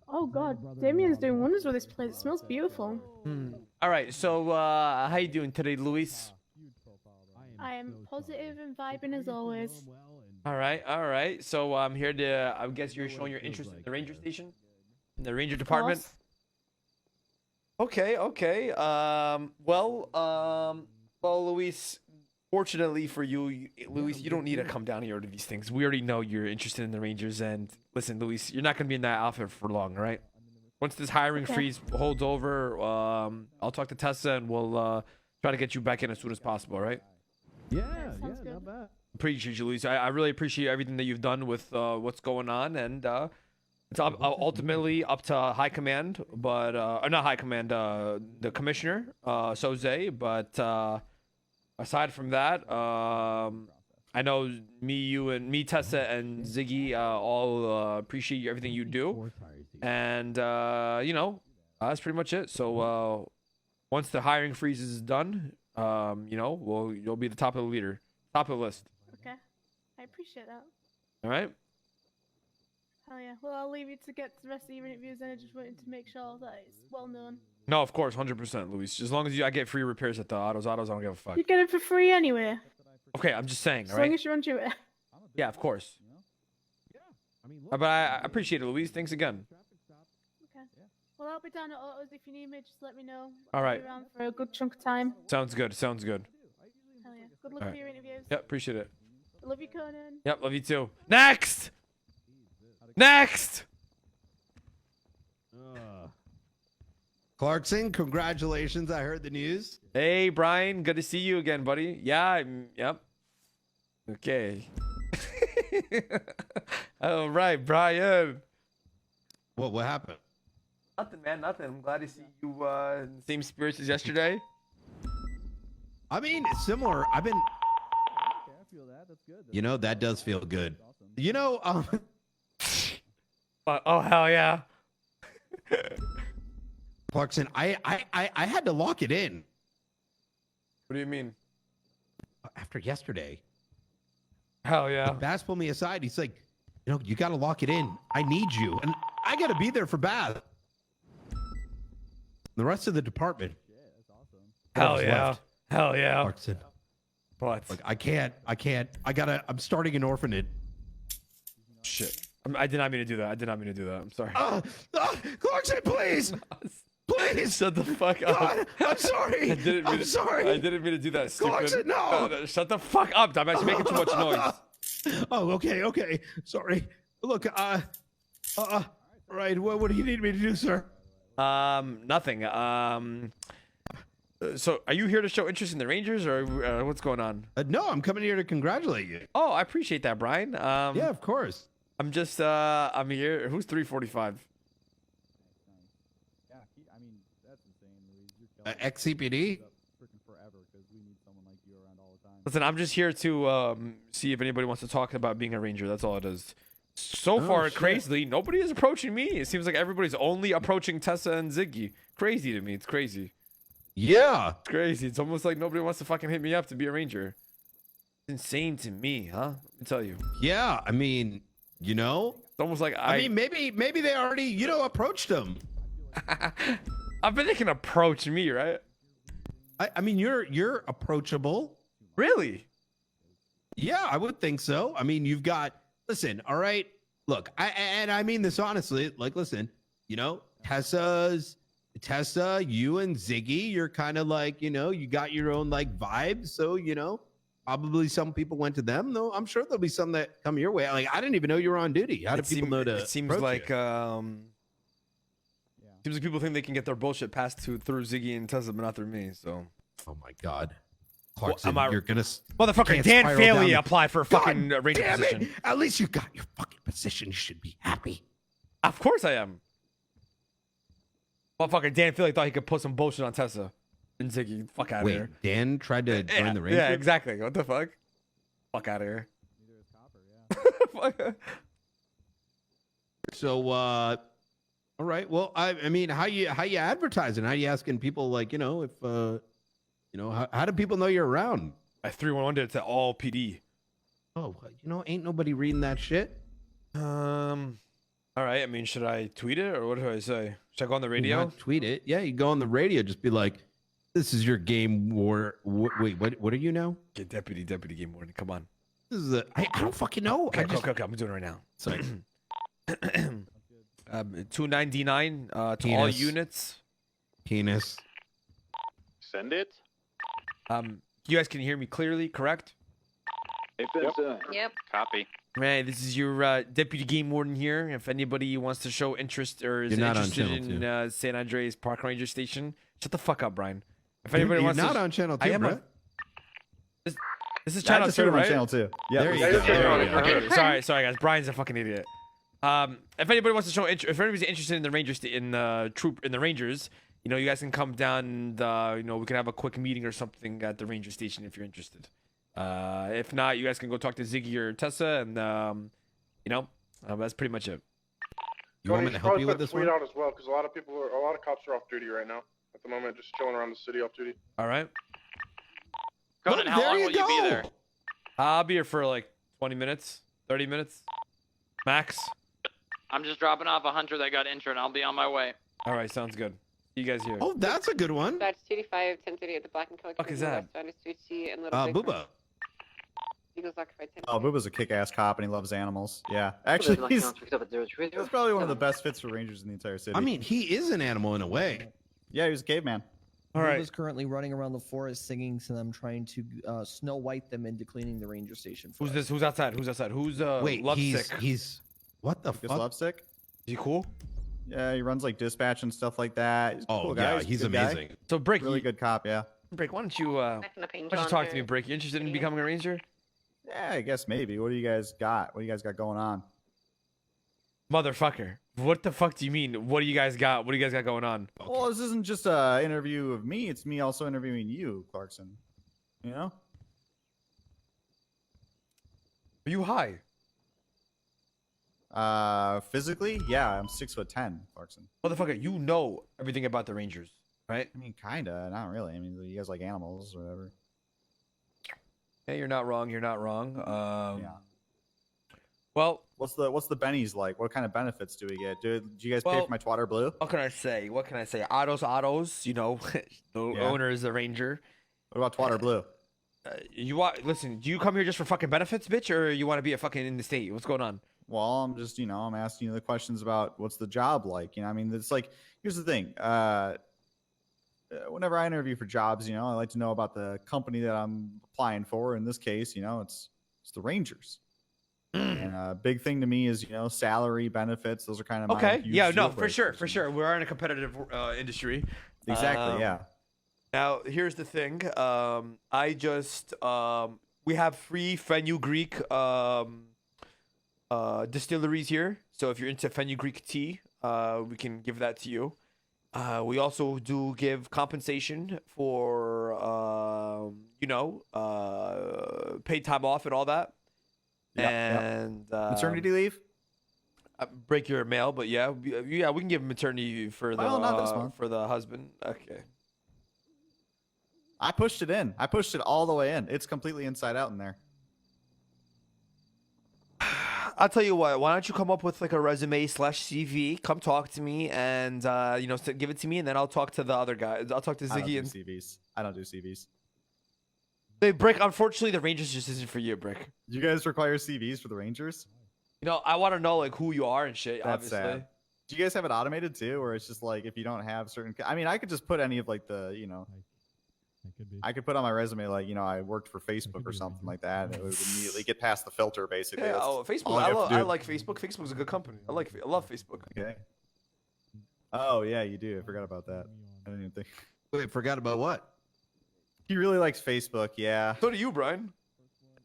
Oh God, Damien's doing wonders with this place. It smells beautiful. All right, so how you doing today, Luis? I am positive and vibing as always. All right, all right. So I'm here to. I guess you're showing your interest in the ranger station, in the ranger Of department. course. Okay, okay. Well, Luis. Fortunately for you, Luis, you don't need to come down here to these things. We already know you're interested in the Rangers, and listen, Luis, you're not gonna be in that outfit for long, all right? Once this hiring Okay. freeze holds over, I'll talk to Tessa, and we'll try to get you back in as soon as possible, all right? Yeah, sounds yeah, good. not bad. Appreciate you, Luis. I really appreciate everything that you've done with what's going on, and it's ultimately up to high command, but not high command, the commissioner, Soze, but. Aside from that, I know me, Tessa, and Ziggy all appreciate everything you do, and that's pretty much it. So once the hiring freeze is done, you'll be the top of the leader, top of the list. Okay. I appreciate that. All right. Hell yeah. Well, I'll leave you to get to the rest of your interviews, and I just wanted to make sure that it's well known. No, of course, 100%, Luis. As long as I get free repairs at the autos, I don't give a fuck. You get it for free anyway. Okay, I'm just saying, As all long right? as you're on duty. Yeah, of course. But I appreciate it, Luis. Thanks again. Okay. Well, I'll be down at Autos if you need me. Just let me know. All I'll right. be around for a good chunk of time. Sounds good. Sounds good. Hell yeah. Good luck All for right. your interviews. Yep, appreciate it. I love you, Conan. Yep, love you too. Next! Next! Clarkson, congratulations. I heard the news. Hey, Brian. Good to see you again, buddy. Yeah, yep. Okay. All right, Brian. What happened? Nothing, man. Nothing. I'm glad to see you in the same spirits as yesterday. I mean, it's similar. I've been. Okay, I feel that. That's good. You know, that does feel good. You know, Oh, hell yeah. Clarkson, I had to lock it in What do you mean? after yesterday. Hell yeah. Bass pulled me aside. He's like, you got to lock it in. I need you. And I got to be there for Bass. The rest of the department. Hell what's yeah. left. Hell yeah. Clarkson. What? Like, I can't. I'm starting an orphanage. Shit. I did not mean to do that. I'm sorry. Clarkson, please. Please. Shut the fuck up. God, I'm sorry. I'm sorry. I didn't mean to do that, stupid. Clarkson, no. Shut the fuck up, dumbass. You're making too much noise. Oh, okay. Sorry. Look, right. What do you need me to do, sir? Nothing. So are you here to show interest in the Rangers, or what's going on? No, I'm coming here to congratulate you. Oh, I appreciate that, Brian. Yeah, of course. I'm just I'm here. Who's 345? Yeah, I mean, that's insane, Louise. You're killing XCPD? freaking forever because we need someone like you around all the time. Listen, I'm just here to see if anybody wants to talk about being a Ranger. That's all it is. So far, shit. crazily, nobody is approaching me. It seems like everybody's only approaching Tessa and Ziggy. Crazy to me. It's crazy. Yeah. It's crazy. It's almost like nobody wants to fucking hit me up to be a Ranger. It's insane to me, huh? Let me tell you. Yeah. I mean, It's almost like I mean, maybe they already, approached them. I've been thinking approach me, right? I mean, you're approachable. Really? Yeah, I would think so. I mean, listen, all right. Look, I mean this honestly. Like, listen, Tessa, you and Ziggy, you're kind of like, you got your own like vibe. So, probably some people went to them. Though I'm sure there'll be some that come your way. Like, I didn't even know you were on duty. How do people know to? It seems approach like you? seems like people think they can get their bullshit passed through Ziggy and Tessa, but not through me. So. Oh my God. Clarkson, am I- you're gonna Motherfucker, can't Dan spiral Failey down- applied for a fucking God Ranger damn position. it! At least you got your fucking position. You should be happy. Of course I am. Motherfucker, Dan Failey thought he could put some bullshit on Tessa and Ziggy. Fuck out of Wait, here. Dan tried to join the Rangers? Yeah, exactly. What the fuck? Fuck out of here. Neither is Copper, yeah. So, all right. Well, I mean, how you advertising? How you asking people like, if how do people know you're around? I 311 did it to all PD. Oh, ain't nobody reading that shit. All right. I mean, should I tweet it or what do I say? Should I go on the You radio? not tweet it. Yeah, you go on the radio. Just be like, "This is your game war." Wait, what are you now? Get deputy game warden. Come on. This is I don't fucking know. Okay, I just, okay. I'm doing it right now. Sorry. 299 to all Penis. units. Penis. Send it. You guys can hear me clearly, correct? Yep. Copy. Man, this is your deputy game warden here. If anybody wants to show interest or is You're not on interested channel in San Andreas Park Ranger Station, shut the fuck up, Brian. If You're anybody wants not to, on channel I 2, am bro. on- this is channel 2, right? Channel 2. Yeah. There you Yeah, go. yeah, There you go. Okay, sorry, guys. Brian's a fucking idiot. If anybody wants to show, if anybody's interested in the Rangers, in the Rangers, you know, you guys can come down and you know, we can have a quick meeting or something at the Ranger Station if you're interested. If not, you guys can go talk to Ziggy or Tessa, and you know, that's pretty much it. You want me to help you with this tweet one? out as well, because a lot of cops are off duty right now at the moment, just chilling around the city off duty. All right. Conan, how there long you will you be go. there? I'll be here for like 20 minutes, 30 minutes, max. I'm just dropping off a hunter that got injured. I'll be on my way. All right, sounds good. See you guys here. Oh, that's a good one. That's 285, 1030 at the Black and Color. Fuck is that? And Little Buba. Eagles occupied 10. Oh, Buba's a kick-ass cop and he loves animals. Yeah. Actually, he's probably one of the best fits for Rangers in the entire city. I mean, he is an animal in a way. yeah, he was a caveman. All right. Buba's currently running around the forest singing to them, trying to Snow White them into cleaning the ranger station. For Who's us. this? Who's outside? Who's outside? Who's Wait, Lovesick? he's what the Because fuck? Lovesick. Is he cool? Yeah, he runs like dispatch and stuff like that. He's a Oh cool yeah, guy. he's a good guy. amazing. So Brick, Really you, good cop. Yeah. Brick, why don't you Back in the paint why don't you talk to me, Brick? You interested in Yeah. becoming a ranger? Yeah, I guess maybe. What do you guys got? What do you guys got going on? Motherfucker. What the fuck do you mean? What do you guys got? What do you guys got going on? Well, this isn't just an interview of me. It's me also interviewing you, Clarkson. You know? Are you high? Physically, yeah, I'm 6'10", Clarkson. Motherfucker, you know everything about the Rangers, right? I mean, kinda, not really. I mean, you guys like animals or whatever. Hey, you're not wrong. You're not wrong. Yeah. Well, What's the bennies like? What kind of benefits do we get? Do you guys pay Well- for my twatter blue? what can I say? What can I say? Autos. You know, the owner is a Ranger. What about twatter blue? You want? Listen, do you come here just for fucking benefits, bitch, or you want to be a fucking in the state? What's going on? Well, I'm just, I'm asking you the questions about what's the job like. I mean, it's like, here's the thing. Whenever I interview for jobs, I like to know about the company that I'm applying for. In this case, it's the Rangers. And a big thing to me is, salary, benefits. Those are kind of my Okay. huge Yeah. deal No. For sure. breakers. For sure. We are in a competitive industry. Exactly. Yeah. Now, here's the thing. We have free fenugreek distilleries here. So if you're into fenugreek tea, we can give that to you. We also do give compensation for, paid time off and all that. Yep, And Maternity leave? break your mail, but yeah, we can give maternity for the Well, not this month. for the husband. Okay. I pushed it in. I pushed it all the way in. It's completely inside out in there. I'll tell you what. Why don't you come up with like a resume / CV? Come talk to me and give it to me, and then I'll talk to the other guys. I'll talk to I don't Ziggy do and CVs. I don't do CVs. Hey, Brick. Unfortunately, the Rangers just isn't for you, Brick. You guys require CVs for the Rangers? I want to know like who you are and shit. That's obviously. sad. Do you guys have it automated too, or it's just like if you don't have certain? I mean, I could just put any of like the, I could put on my resume like I worked for Facebook or something like that, and it would immediately get past the filter. Basically, Yeah, That's Facebook. all you have to I do. like Facebook. Facebook's a good company. I love Facebook. Okay. Oh yeah, you do. I forgot about that. I didn't even think. Wait, forgot about what? He really likes Facebook. Yeah. So do you, Brian.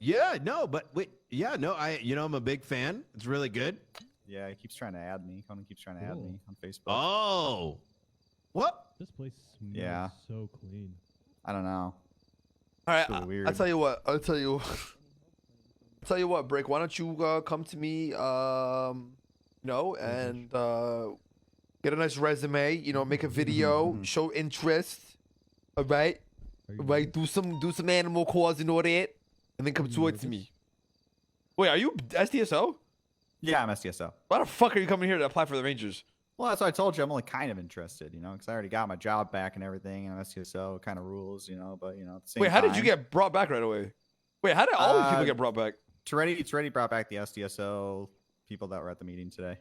Yeah, no, but wait, yeah, no, I'm a big fan. It's really good. Yeah. He keeps trying to add me. Conan keeps trying to add Cool. me on Facebook. Oh, what? This place smells Yeah. so clean. I don't know. All right, really weird. I'll tell you what. I'll tell you what, Brick. Why don't you come to me, and get a nice resume. Make a video, show interest. All right, right. Do some animal calls and all that, and then come talk to me. Wait, are you SDSO? Yeah, I'm SDSO. Why the fuck are you coming here to apply for the Rangers? Well, that's what I told you. I'm only kind of interested, you know, because I already got my job back and everything, and SDSO kind of rules, you know. But you know, at the same Wait, how did time- you get brought back right away? Wait, how did all these people get brought back? Toretti brought back the SDSO people that were at the meeting today.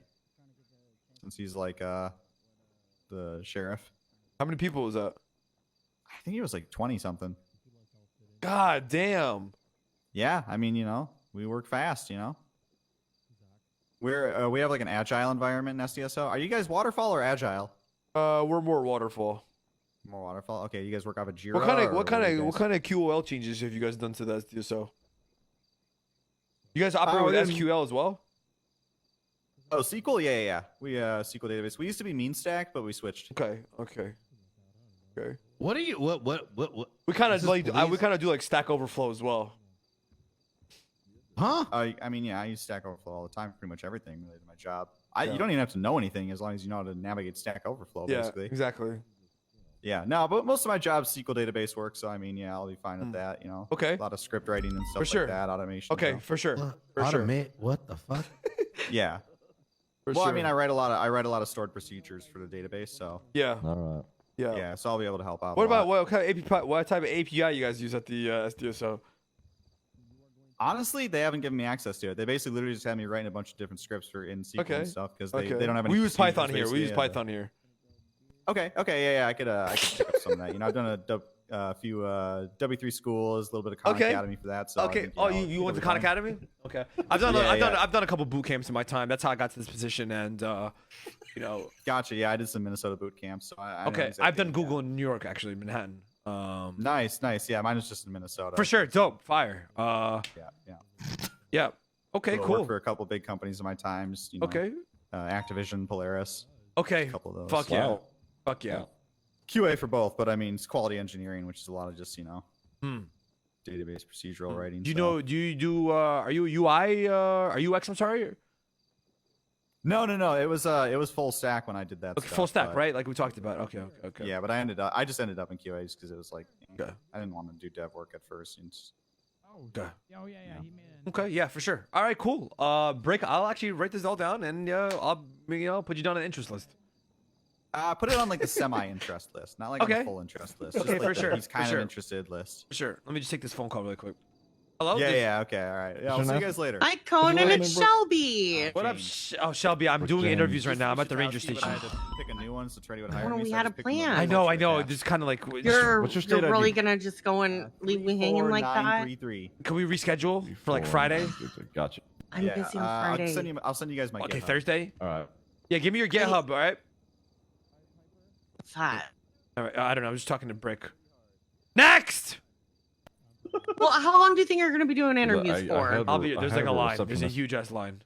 Since he's like the sheriff. How many people was that? I think he was like 20 something. God damn. Yeah, I mean, you know, we work fast, you know. We have like an agile environment in SDSO. Are you guys waterfall or agile? We're more waterfall. More waterfall. Okay, you guys work off a Jira. What kind or of QOL changes have you guys done to the SDSO? You guys operate with SQL as well? Oh, SQL? Yeah. We SQL database. We used to be mean stack, but we switched. Okay. What are you? What? We kind of Is this we kind of do like Stack Overflow as well. Huh? I mean, yeah, I use Stack Overflow all the time, pretty much everything related to my job. Yeah. You don't even have to know anything as long as you know how to navigate Stack Overflow, Yeah, basically. exactly. Yeah, no, but most of my job's SQL database work, so I mean, yeah, I'll be fine with that, you know. Okay. A lot of script writing and stuff For sure. like that, automation. Okay, so. for sure. Automate? What the fuck? Yeah. For Well, sure. I mean, I write a lot of stored procedures for the database, so Yeah. All right. Yeah. yeah, so I'll be able to help out. What a lot. about what type of API you guys use at the SDSO? Honestly, they haven't given me access to it. They basically literally just had me writing a bunch of different scripts for in SQL Okay. and stuff because Okay. they don't have any. We use procedures, Python here. We basically, use Python here. Okay, yeah, I could pick up some of that. You know, I've done a few W3 schools, a little bit of Khan Okay. Academy for that. So I Okay. think, Oh, know, you went to it'll Khan be fine. Academy? Okay. I've done a couple boot camps in my time. That's how I got to this position, and you know. Gotcha. Yeah, I did some Minnesota boot camps. So I know Okay. exactly I've done what- Google in New York, actually, Manhattan. Nice. Yeah, mine is just in Minnesota. For sure. Dope. Fire. Yeah. Okay. So I Cool. worked for a couple big companies in my times. You know, Okay. Activision, Polaris. Okay. A couple of those. Fuck yeah. Wow. Fuck yeah. QA for both, but I mean, it's quality engineering, which is a lot of just Hmm. database procedural writing. Do you so. know? Do you do? Are you UI? Are you UX? I'm sorry. No. It was full stack when I did that. Okay, stuff, full stack, but- right? Like we talked about. Okay. Yeah, but I just ended up in QA just because it was like Okay. I didn't want to do dev work at first. And just, Okay. Oh yeah. He made it. Okay. Yeah, for sure. All right. Cool. Break. I'll actually write this all down, and I'll put you down on the interest list. put it on like the semi-interest list, not like on Okay. the full interest list. Okay, just like for the sure, He's for kind sure. of interested list. For sure. Let me just take this phone call really quick. Hello. Yeah. Okay. All right. Yeah. I'll see you guys later. Hi, Conan. It's It's Shelby. What up? Shelby? I'm doing James. interviews right now. I'm at the Just ranger reached out, see, station. but I had to pick a new one, so Treddy would hire Well, me. we so I had just a picked another plan. I one know. for I the know. batch. Just kind of like. You're What's your state ID? really gonna just go and leave me hanging like that? 34933. Can we reschedule for like Friday? Gotcha. I'm busy on Friday. I'll send you guys my. Okay, GitHub. Thursday. All right. Yeah, give me your GitHub. All right. What's that? All right. I don't know. I'm just talking to Brick. Next. Well, how long do you think you're gonna be doing interviews I for? had- I'll be. I There's had like a a line. There's a receptionist. huge ass line.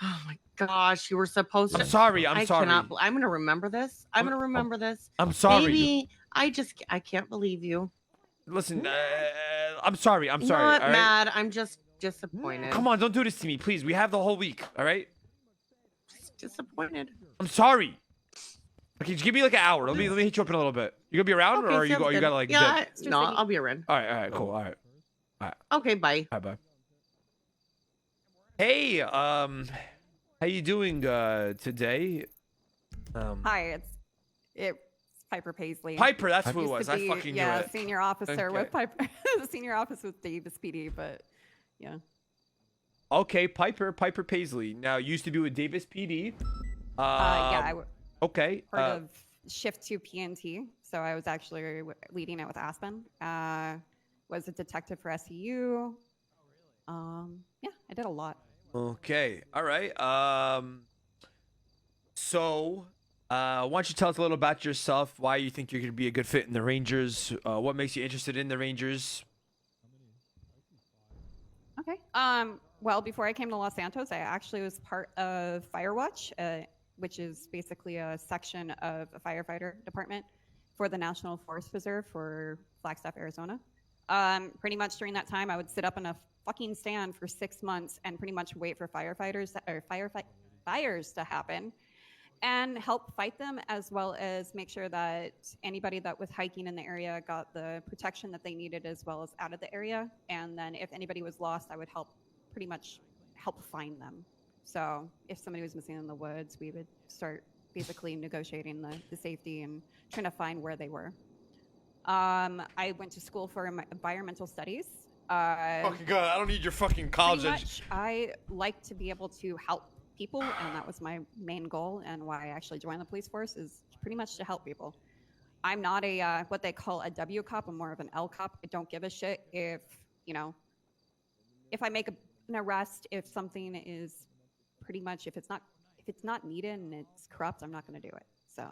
Oh my gosh, you were supposed to. I'm sorry. I'm sorry. I'm gonna remember this. I'm gonna remember this. I'm sorry. Maybe I can't believe you. Listen. I'm sorry. I'm sorry. Not all right? mad. I'm just disappointed. Come on. Don't do this to me, please. We have the whole week. All right. Just disappointed. I'm sorry. Okay, just give me like an hour. Let me hit you up in a little bit. You gonna be around, Okay, or you sounds you good. gotta like? Yeah, dip? no, I'll be around. All right. Cool. All right. Okay, bye. Bye. Hey, how you doing today? Hi, it's Piper Paisley. Piper, that's who it Used was. to I be, fucking knew yeah, it. senior officer Okay. with Piper. The senior office with Davis PD, but yeah. Okay, Piper Paisley. Now used to be with Davis PD. Yeah, I Okay. heard of Shift to PNT, so I was actually leading it with Aspen. Was a detective for SEU. Yeah, I did a lot. Okay. All right. So, why don't you tell us a little about yourself? Why you think you're going to be a good fit in the Rangers? What makes you interested in the Rangers? Okay. Well, before I came to Los Santos, I actually was part of Firewatch, which is basically a section of a firefighter department for the National Forest Preserve for Flagstaff, Arizona. Pretty much during that time, I would sit up in a fucking stand for 6 months and pretty much wait for fires to happen and help fight them, as well as make sure that anybody that was hiking in the area got the protection that they needed, as well as out of the area. And then if anybody was lost, I would pretty much help find them. So if somebody was missing in the woods, we would start basically negotiating the safety and trying to find where they were. I went to school for environmental studies. Fucking God, I don't need your fucking college. Pretty much, I like to be able to help people, and that was my main goal, and why I actually joined the police force is pretty much to help people. I'm not a what they call a W cop. I'm more of an L cop. I don't give a shit if, you know, if I make an arrest, if something is pretty much, if it's not needed and it's corrupt, I'm not going to do it. So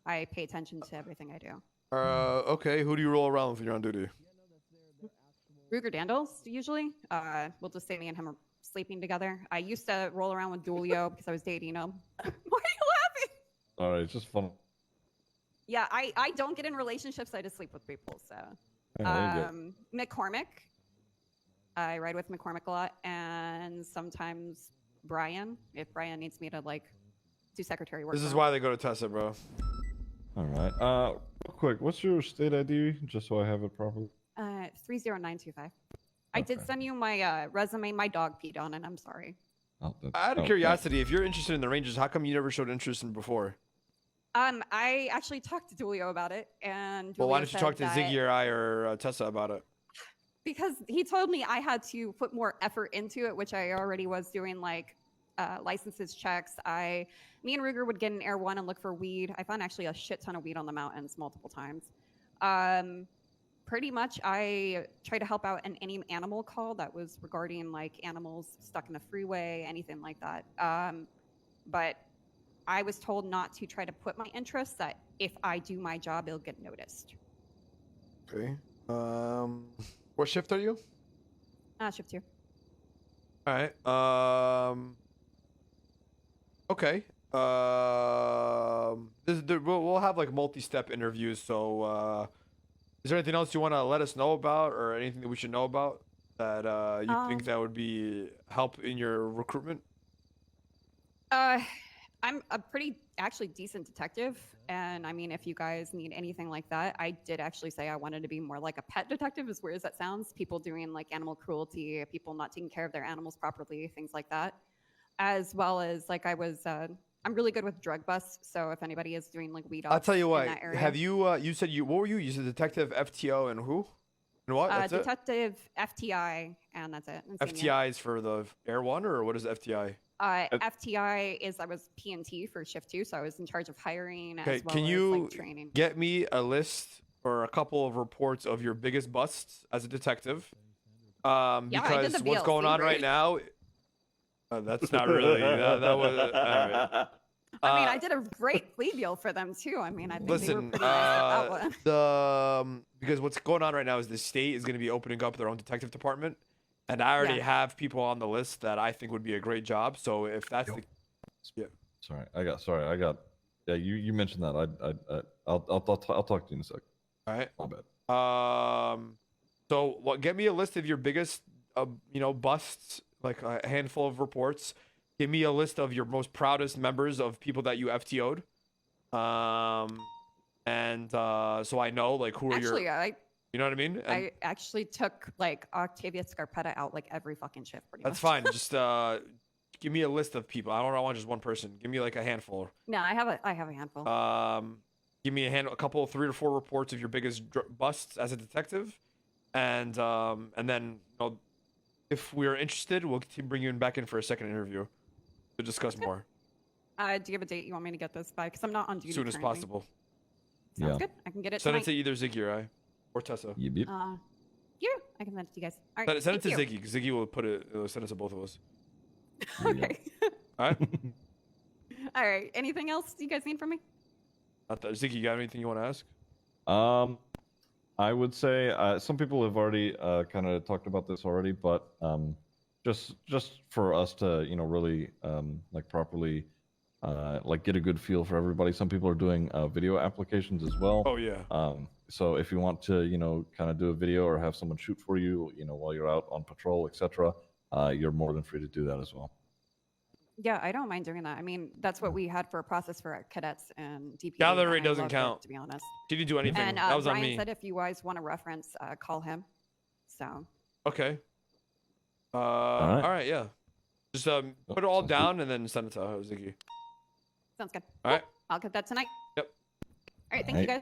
I pay attention to everything I do. Okay, who do you roll around with when you're on duty? Ruger Dandles, usually. We'll just say me and him are sleeping together. I used to roll around with Dulio because I was dating him. Why are you laughing? All right, it's just fun. Yeah, I don't get in relationships. I just sleep with people. So, McCormick. I ride with McCormick a lot, and sometimes Brian, if Brian needs me to like do secretary work. This is why they go to Tessa, bro. All right. Real quick, what's your state ID, just so I have it properly? 30925. I did send you my resume. My dog peed on it. I'm sorry. Out of curiosity, if you're interested in the Rangers, how come you never showed interest in before? I actually talked to Dulio about it, and Well, why Dulio don't you said talk to that- Ziggy or I or Tessa about it? Because he told me I had to put more effort into it, which I already was doing, like licenses checks. Me and Ruger would get in Air 1 and look for weed. I found actually a shit ton of weed on the mountains multiple times. Pretty much I tried to help out in any animal call that was regarding like animals stuck in the freeway, anything like that. But I was told not to try to put my interests, that if I do my job, it'll get noticed. Okay. What shift are you? Shift 2. All right. Okay. We'll have like multi-step interviews. So, is there anything else you want to let us know about, or anything that we should know about that you think that would be help in your recruitment? I'm a pretty actually decent detective, and I mean, if you guys need anything like that, I did actually say I wanted to be more like a pet detective, as weird as that sounds. People doing like animal cruelty, people not taking care of their animals properly, things like that. As well as like I'm really good with drug busts, so if anybody is doing like weed ops I'll tell you what. in that area, Have you? You said what were you? You said detective, FTO, and who? And what? That's detective, FTI, and that's it. it. FTI is for the Air 1, or what is FTI? FTI is I was P&T for shift 2, so I was in charge of hiring as well can as you like training. get me a list or a couple of reports of your biggest busts as a detective? Because what's going on right now? That's not really. that was. All right. I mean, I did a great plea deal for them too. I mean, I think they were Listen, pretty nice with that one. because what's going on right now is the state is going to be opening up their own detective department, and I already have people on the list that I think would be a great job. So if that's Sorry, I got. Yeah, you mentioned that. I'll talk to you in a sec. All right. My bad. So get me a list of your biggest, busts, like a handful of reports. Give me a list of your most proudest members of people that you FTO'd. So I know like who are your. You know what I mean? And I actually took like Octavia Scarpetta out like every fucking shift. Pretty that's much. fine. Just give me a list of people. I don't want just one person. Give me like a handful. No, I have a handful. Give me a couple, 3 or 4 reports of your biggest busts as a detective, and then if we're interested, we'll bring you back in for a second interview to discuss more. Do you have a date you want me to get this by? Because I'm not on duty. As soon as currently. possible. Sounds good. I can get it Send tonight. it to either Ziggy or I, or Tessa. Yep. Yeah, I can send it to you guys. All right. Send it to thank you. Ziggy. Ziggy will send it to both of us. Okay. All right. All right. Anything else you guys need from me? Ziggy, you got anything you want to ask? I would say some people have already kind of talked about this already, but just for us to really like properly like get a good feel for everybody. Some people are doing video applications as well. Oh yeah. So if you want to kind of do a video or have someone shoot for you, while you're out on patrol, etc., you're more than free to do that as well. Yeah, I don't mind doing that. I mean, that's what we had for a process for our cadets and DPA. Gallery and I doesn't loved count. it, to be honest. She didn't do anything. And that was Ryan on me. said if you guys want a reference, call him. So. Okay. All right, yeah. Just put it all down and then send it to Ziggy. Sounds good. All right. I'll get that tonight. Yep. All right. Thank you, guys.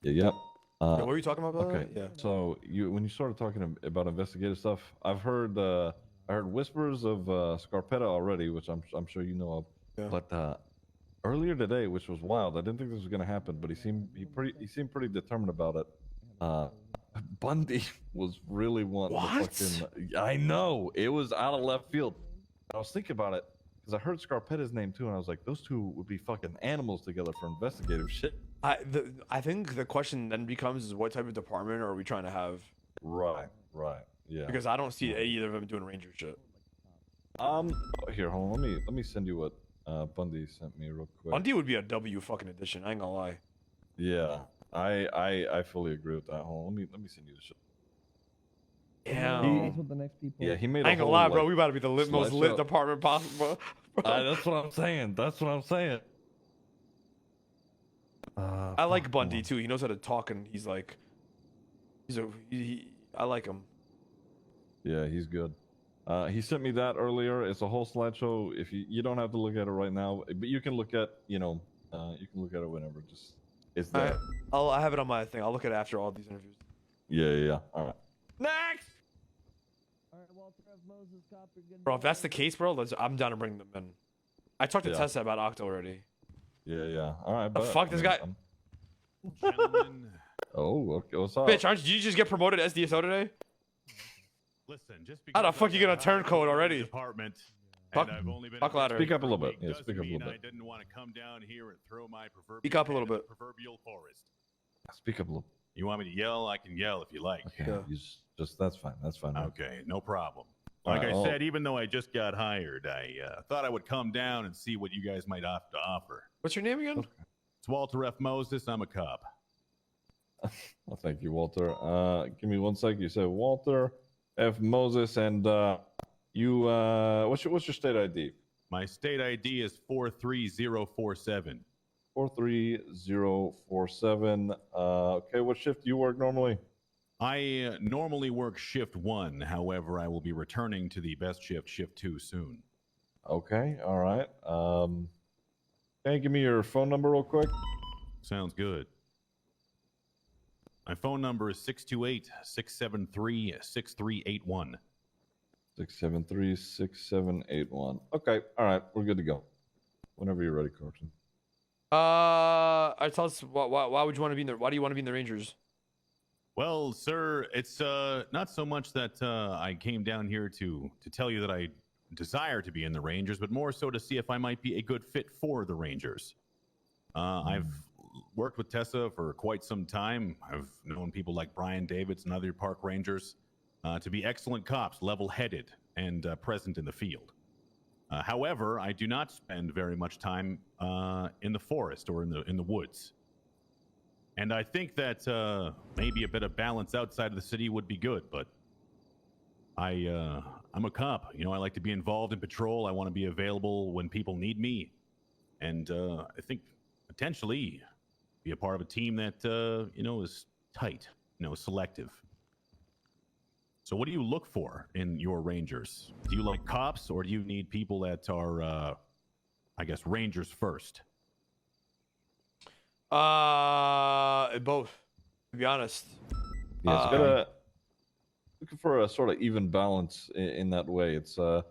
Yep. What were you talking about? Okay. Yeah. So when you started talking about investigative stuff, I've heard I heard whispers of Scarpetta already, which I'm sure you know of. Yeah. But earlier today, which was wild, I didn't think this was gonna happen, but he seemed pretty determined about it. Bundy was really wanting What? to fucking. I know, it was out of left field. I was thinking about it because I heard Scarpetta's name too, and I was like, those two would be fucking animals together for investigative shit. I think the question then becomes is what type of department are we trying to have? Right. Yeah. Because I don't see either of them doing ranger shit. Here, hold on. Let me send you what Bundy sent me real quick. Bundy would be a W fucking addition. I ain't gonna lie. Yeah, I fully agree with that. Hold on, let me send you the shit. Yeah. That's what the next people. Yeah, he made. I ain't gonna lie, bro. We about to be the most lit department possible. That's what I'm saying. I like Bundy too. He knows how to talk, and he's like, I like him. Yeah, he's good. He sent me that earlier. It's a whole slideshow. If you don't have to look at it right now, but you can look at you can look at it whenever. Just it's there. I have it on my thing. I'll look at it after all these interviews. Yeah. All right. Next. All right, Walter F. Moses, copy, good Bro, if that's the case, bro, I'm down to bring them in. I talked to Tessa about Octo already. Yeah. All right. The fuck, this guy. Oh, okay. What's up? Bitch, did you just get promoted to SDSO today? Listen, just How the fuck you gonna turn code already? Department, Talk- and I've only been talk louder. Speak up a little bit. week, Yeah, doesn't speak up a mean little I bit. didn't want to come down here and throw my proverbial Speak up a head little in the bit. proverbial forest. Speak up a little. You want me to yell? I can yell if you like. Okay. Yeah. You just that's fine. Man. Okay, no problem. All Like right, I said, even though I just got hired, I thought I would come down and see what you guys might have to offer. What's your name again? It's Walter F. Moses. I'm a cop. Well, thank you, Walter. Give me 1 sec. You said Walter F. Moses, and you. What's your state ID? My state ID is 43047. 43047. Okay, what shift do you work normally? I normally work shift 1. However, I will be returning to the best shift, shift 2, soon. Okay, all right. Can you give me your phone number real quick? Sounds good. My phone number is 628-673-6381. 673-6781. Okay, all right, we're good to go. Whenever you're ready, Clarkson. Tell us why would you want to be in the? Why do you want to be in the Rangers? Well, sir, it's not so much that I came down here to tell you that I desire to be in the Rangers, but more so to see if I might be a good fit for the Rangers. I've worked with Tessa for quite some time. I've known people like Brian Davids and other park rangers to be excellent cops, level-headed, and present in the field. However, I do not spend very much time in the forest or in the woods. And I think that maybe a bit of balance outside of the city would be good, but I'm a cop. You know, I like to be involved in patrol. I want to be available when people need me. And I think potentially be a part of a team that, is tight, selective. So what do you look for in your Rangers? Do you like cops, or do you need people that are, Rangers first? Both, to be honest. Yeah, it's looking for a sort of even balance in that way. It's it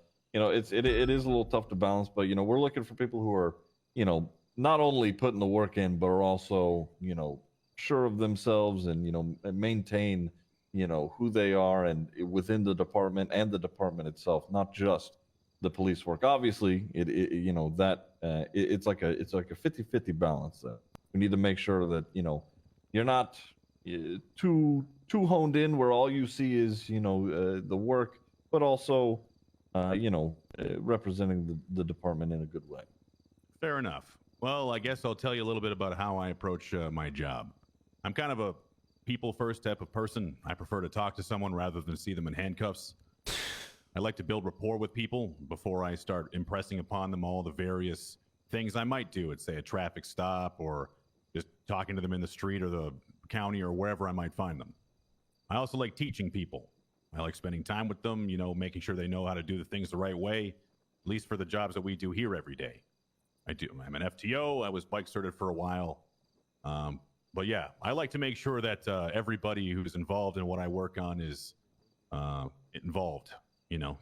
is a little tough to balance, but we're looking for people who are not only putting the work in, but are also sure of themselves and maintain who they are and within the department and the department itself, not just the police work. Obviously, it's like a 50-50 balance. We need to make sure that you're not too honed in where all you see is the work, but also representing the department in a good way. Fair enough. Well, I guess I'll tell you a little bit about how I approach my job. I'm kind of a people first type of person. I prefer to talk to someone rather than see them in handcuffs. I like to build rapport with people before I start impressing upon them all the various things I might do at, say, a traffic stop, or just talking to them in the street or the county or wherever I might find them. I also like teaching people. I like spending time with them, making sure they know how to do the things the right way, least for the jobs that we do here every day. I'm an FTO. I was bike certed for a while. But yeah, I like to make sure that everybody who's involved in what I work on is involved, you know,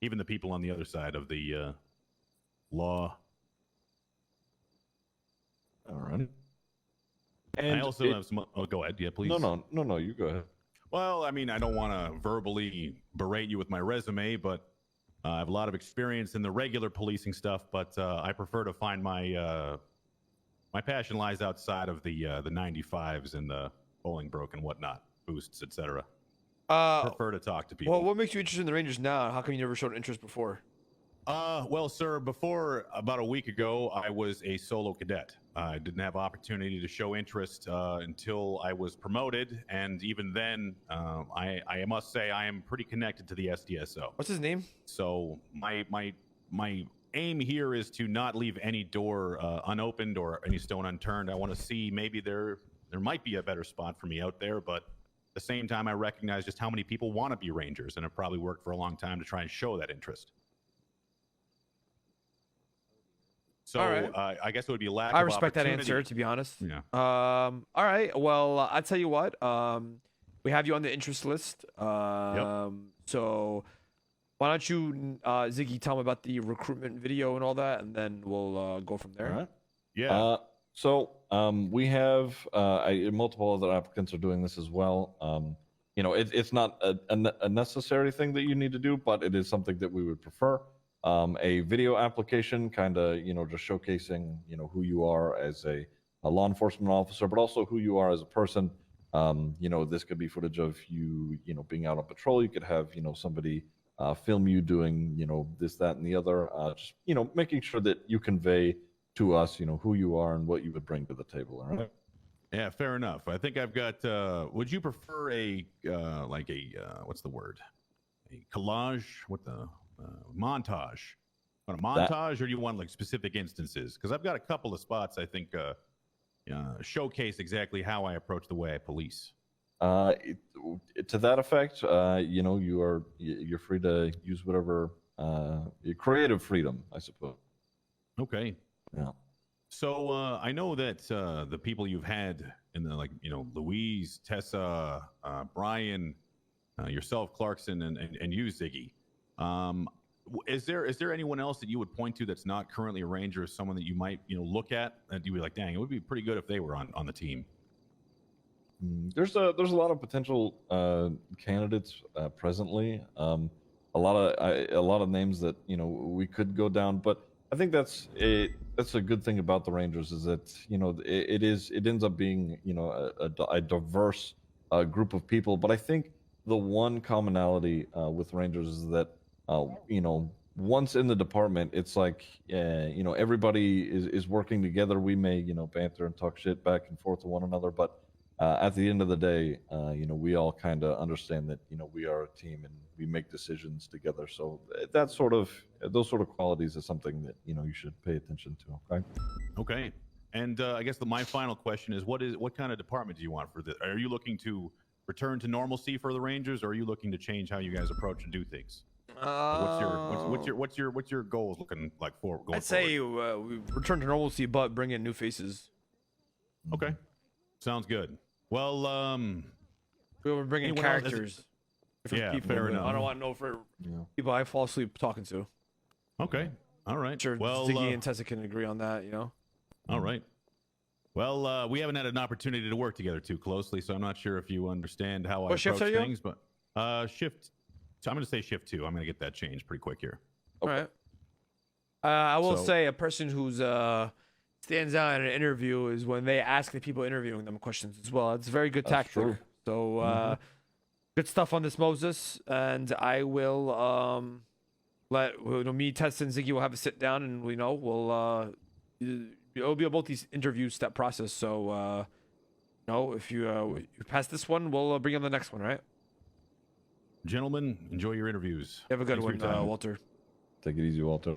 even the people on the other side of the law. All right. And I also have some. Oh, go ahead. Yeah, please. No. You go ahead. Well, I mean, I don't want to verbally berate you with my resume, but I have a lot of experience in the regular policing stuff. But I prefer to find my my passion lies outside of the 95s and the Bolingbroke and whatnot, boosts, etc. Prefer to talk to people. Well, what makes you interested in the Rangers now? How come you never showed interest before? Well, sir, before about a week ago, I was a solo cadet. I didn't have opportunity to show interest until I was promoted, and even then, I must say I am pretty connected to the SDSO. What's his name? So my aim here is to not leave any door unopened or any stone unturned. I want to see maybe there might be a better spot for me out there, but at the same time, I recognize just how many people want to be Rangers, and have probably worked for a long time to try and show that interest. So right. I guess it would be a lack. I of respect that opportunity. answer, to be honest. Yeah. All right. Well, I'll tell you what. We have you on the interest list. So why don't you, Ziggy, tell me about the recruitment video and all that, and then we'll go from there. All right. Yeah. So we have multiple other applicants are doing this as well. You know, it's not a necessary thing that you need to do, but it is something that we would prefer. A video application, kind of, you know, just showcasing, you know, who you are as a law enforcement officer, but also who you are as a person. You know, this could be footage of you, you know, being out on patrol. You could have, you know, somebody film you doing, you know, this, that, and the other. Just, you know, making sure that you convey to us, you know, who you are and what you would bring to the table. All right. Yeah, fair enough. I think I've got. Would you prefer a like a what's the word? A collage? What the montage? Want a montage, or do you want like specific instances? Because I've got a couple of spots I think showcase exactly how I approach the way I police. To that effect, you know, you're free to use whatever your creative freedom, I suppose. Okay. Yeah. So I know that the people you've had in the, like, you know, Louise, Tessa, Brian, yourself, Clarkson, and you, Ziggy. Is there anyone else that you would point to that's not currently a Ranger, or someone that you might, you know, look at and you'd be like, dang, it would be pretty good if they were on the team? There's a lot of potential candidates presently. A lot of names that, you know, we could go down, but I think that's a good thing about the Rangers, is that, you know, it ends up being, you know, a diverse group of people. But I think the one commonality with Rangers is that you know, once in the department, it's like, you know, everybody is working together. We may, you know, banter and talk shit back and forth to one another, but at the end of the day, you know, we all kind of understand that, you know, we are a team and we make decisions together. So those sort of qualities is something that, you know, you should pay attention to. Okay. Okay. And I guess my final question is, what kind of department do you want for this? Are you looking to return to normalcy for the Rangers, or are you looking to change how you guys approach and do things? What's your goals looking like for going I'd say we return to normalcy, but bring in new faces. Okay, sounds good. Well, we will bring in characters. Yeah, people, fair enough. I don't want to know for people I fall asleep talking to. Okay, all right. I'm sure Ziggy and Tessa can agree on that. You know. All right. Well, we haven't had an opportunity to work together too closely, so I'm not sure if you understand how I approach things. But shift. So I'm going to say shift 2. I'm going to get that changed pretty quick here. All right. I will say a person who's stands out in an interview is when they ask the people interviewing them questions as well. It's a very good tactic. True. So good stuff on this, Moses, and I will me, Tess, and Ziggy will have a sit down, and we'll it'll be a multi-interview step process. So if you pass this one, we'll bring on the next one, right? Gentlemen, enjoy your interviews. Have a good one, Walter. Take it easy, Walter.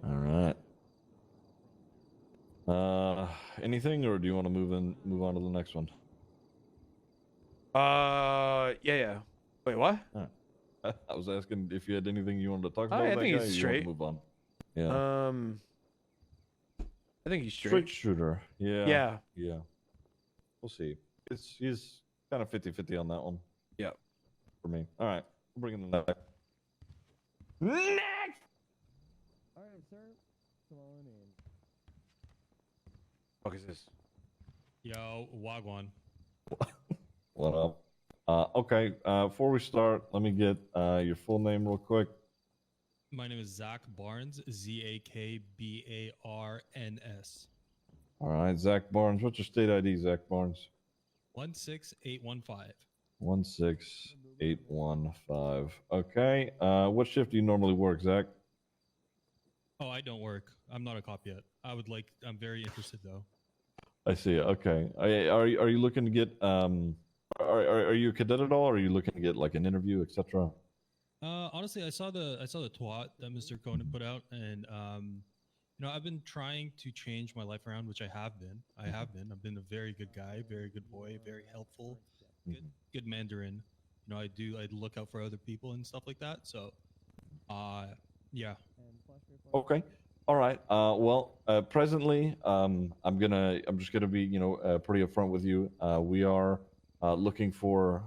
All right. Anything, or do you want to move on to the next one? Yeah. Wait, what? I was asking if you had anything you wanted to talk Oh, about. yeah, I with think that he's guy, or you wanna straight. Move on. Yeah. I think he's Straight straight. shooter. Yeah. Yeah. Yeah. We'll see. He's kind of 50-50 on that one. Yeah. For me. All right. We'll bring in the next. Next. All right, sir. Come on in. What is this? Yo, Wagwan. What up? Okay. Before we start, let me get your full name real quick. My name is Zach Barnes, ZAKBARNS. All right, Zach Barnes. What's your state ID, Zach Barnes? 16815. 16815. Okay. What shift do you normally work, Zach? Oh, I don't work. I'm not a cop yet. I'm very interested though. I see. Okay. Are you looking to get are you a cadet at all? Or are you looking to get like an interview, etc.? Honestly, I saw the twat that Mr. Conan put out, and I've been trying to change my life around, which I have been. I've been a very good guy, very good boy, very helpful, good Mandarin. I look out for other people and stuff like that. So, yeah. Okay. All right. Well, presently, I'm just gonna be, pretty upfront with you. We are looking for,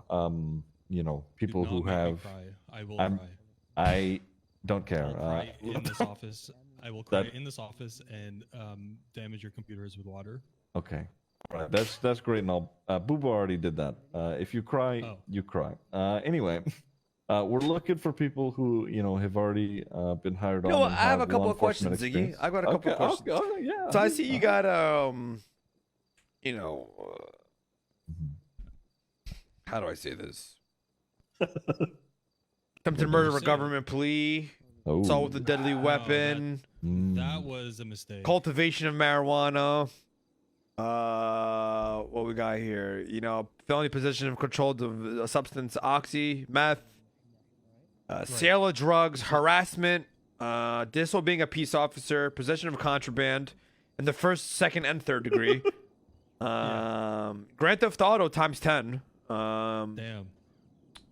people Do who not make me have. cry. I will cry. I don't care. I'll cry in this office. I will cry in this office and damage your computers with water. Okay. All right. That's great and all. Buba already did that. If you cry, you cry. Anyway, we're looking for people who have already been hired on. I have a couple of questions, Ziggy. I've got a couple of questions. Okay, yeah. So I see you got how do I say this? Attempted murder of a government plea. Assault with a deadly weapon. That was a mistake. Cultivation of marijuana. What we got here? Felony possession of controlled substance, meth. Sale of drugs, harassment, disobeying a peace officer, possession of contraband, in the first, second, and third degree. Grand Theft Auto times 10. Damn.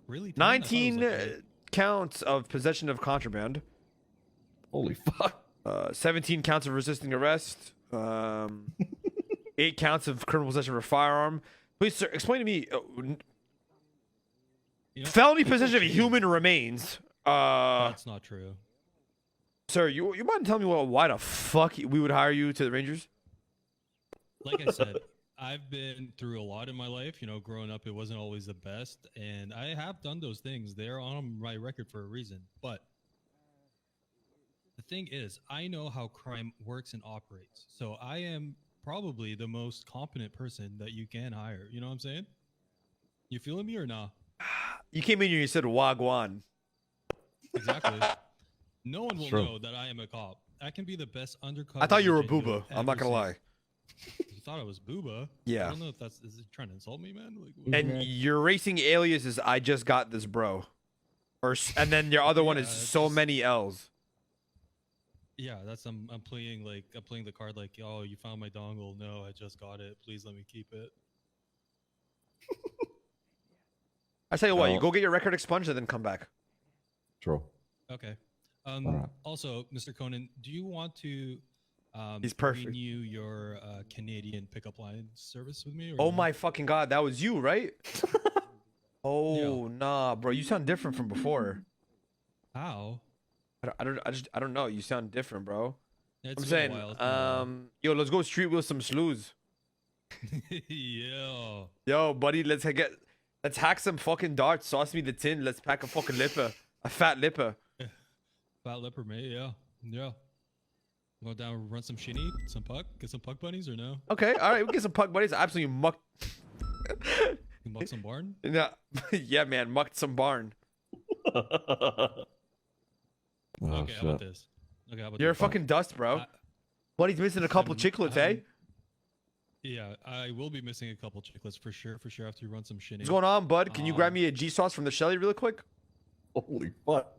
Really? 19 counts of possession of contraband. Holy fuck. 17 counts of resisting arrest. 8 counts of criminal possession of a firearm. Please, sir, explain to me. Felony possession of human remains. That's not true. Sir, you mind telling me why the fuck we would hire you to the Rangers? Like I said, I've been through a lot in my life. Growing up, it wasn't always the best, and I have done those things. They're on my record for a reason. But the thing is, I know how crime works and operates. So I am probably the most competent person that you can hire. You know what I'm saying? You feeling me or not? You came in here and you said Wagwan. Exactly. No one will know that I am a cop. I can be the best undercover. I thought you were a agent Buba. you'll I'm not ever gonna see. lie. You thought I was Buba? Yeah. I don't know if is he trying to insult me, man? And your racing alias is I just got this, bro. And then your other one is so many L's. Yeah, that's I'm playing the card like, oh, you found my dongle. No, I just got it. Please let me keep it. I tell you what, you go get your record expunged and then come back. True. Okay. right. Also, Mr. Conan, do you want to He's perfect. renew your Canadian pickup line service with me? Or Oh no? my fucking god, that was you, right? Oh nah, bro, you sound different from before. How? I don't know. You sound different, bro. It's I'm been a saying, while, it's been a while. yo, let's go street with some slews. Yeah. Yo, buddy, let's hack some fucking darts. Sauce me the tin. Let's pack a fucking lipper, a fat lipper. Fat lipper, mate. Yeah. Yeah. Go down, run some shinny, some puck, get some puck bunnies or no? Okay, all right, we get some puck buddies. Absolutely mucked. You muck some barn? Yeah, yeah, man, mucked some barn. Okay, how about this? Okay, how about You're a this? fucking dust, bro. Buddy's missing a couple chiclets, eh? Yeah, I will be missing a couple chiclets for sure. For sure, after you run some shinny. What's going on, bud? Can you grab me a G sauce from the Shelly real quick? Holy fuck.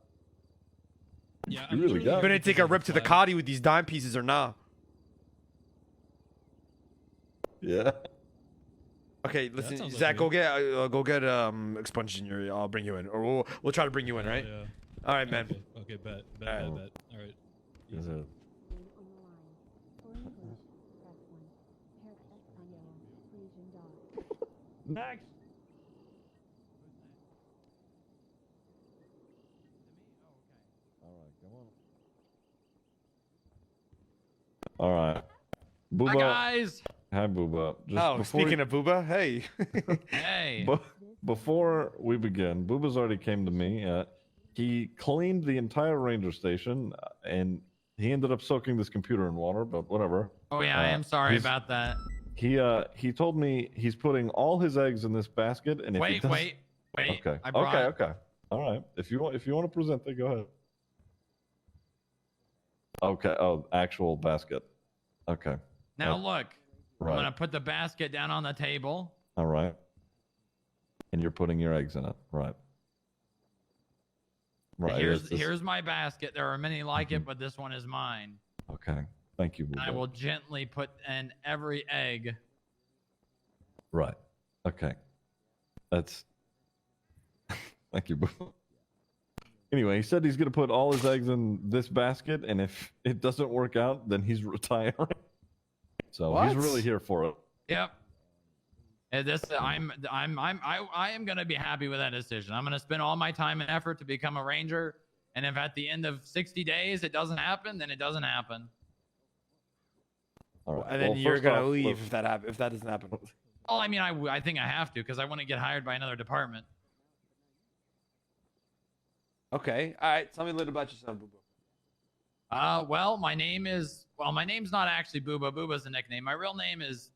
Yeah, You really got You gonna take a rip to the Cotty with these dime pieces or not? Yeah. Okay, that listen, sounds Zach, okay. go get expunge in your. I'll bring you in, or we'll try to bring you in, right? Yeah. All right, man. Okay, bet. All right. All right. Is it? Next. All right. Buba. Hi, guys. Hi, Buba. Just Oh, before speaking of Buba, hey. Hey. Before we begin, Buba's already came to me. He cleaned the entire ranger station, and he ended up soaking this computer in water. But whatever. Oh yeah, I am sorry he's- about that. He told me he's putting all his eggs in this basket, and if he Wait, does... wait. Okay. I brought... Okay. All right. If you want to present it, go ahead. Okay. Oh, actual basket. Okay. Now look, Right. I'm gonna put the basket down on the table. All right. And you're putting your eggs in it, right? Right. Here's my basket. There are many like it, but this one is mine. Okay. Thank you. And I Buba. will gently put in every egg. Right. Okay. That's. Thank you, Buba. Anyway, he said he's going to put all his eggs in this basket, and if it doesn't work out, then he's retiring. So What? he's really here for it. Yep. And I am gonna be happy with that decision. I'm gonna spend all my time and effort to become a ranger, and if at the end of 60 days it doesn't happen, then it doesn't happen. All right. And then Well, you're first gonna off, leave look, if that doesn't happen. Well, I mean, I think I have to because I want to get hired by another department. Okay. All right. Tell me a little about yourself, Buba. Well, my name's not actually Buba. Buba's a nickname. My real name is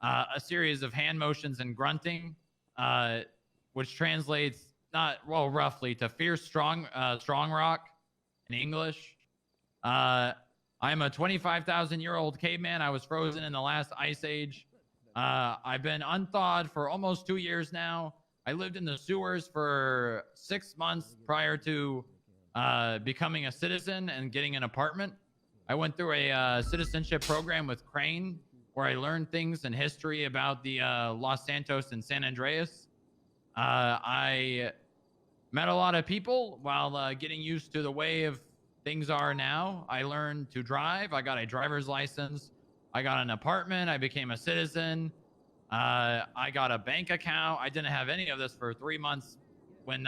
a series of hand motions and grunting, which translates roughly to fierce, strong rock in English. I'm a 25,000-year-old caveman. I was frozen in the last ice age. I've been unthawed for almost 2 years now. I lived in the sewers for 6 months prior to becoming a citizen and getting an apartment. I went through a citizenship program with Crane, where I learned things in history about the Los Santos and San Andreas. I met a lot of people while getting used to the way of things are now. I learned to drive. I got a driver's license. I got an apartment. I became a citizen. I got a bank account. I didn't have any of this for 3 months when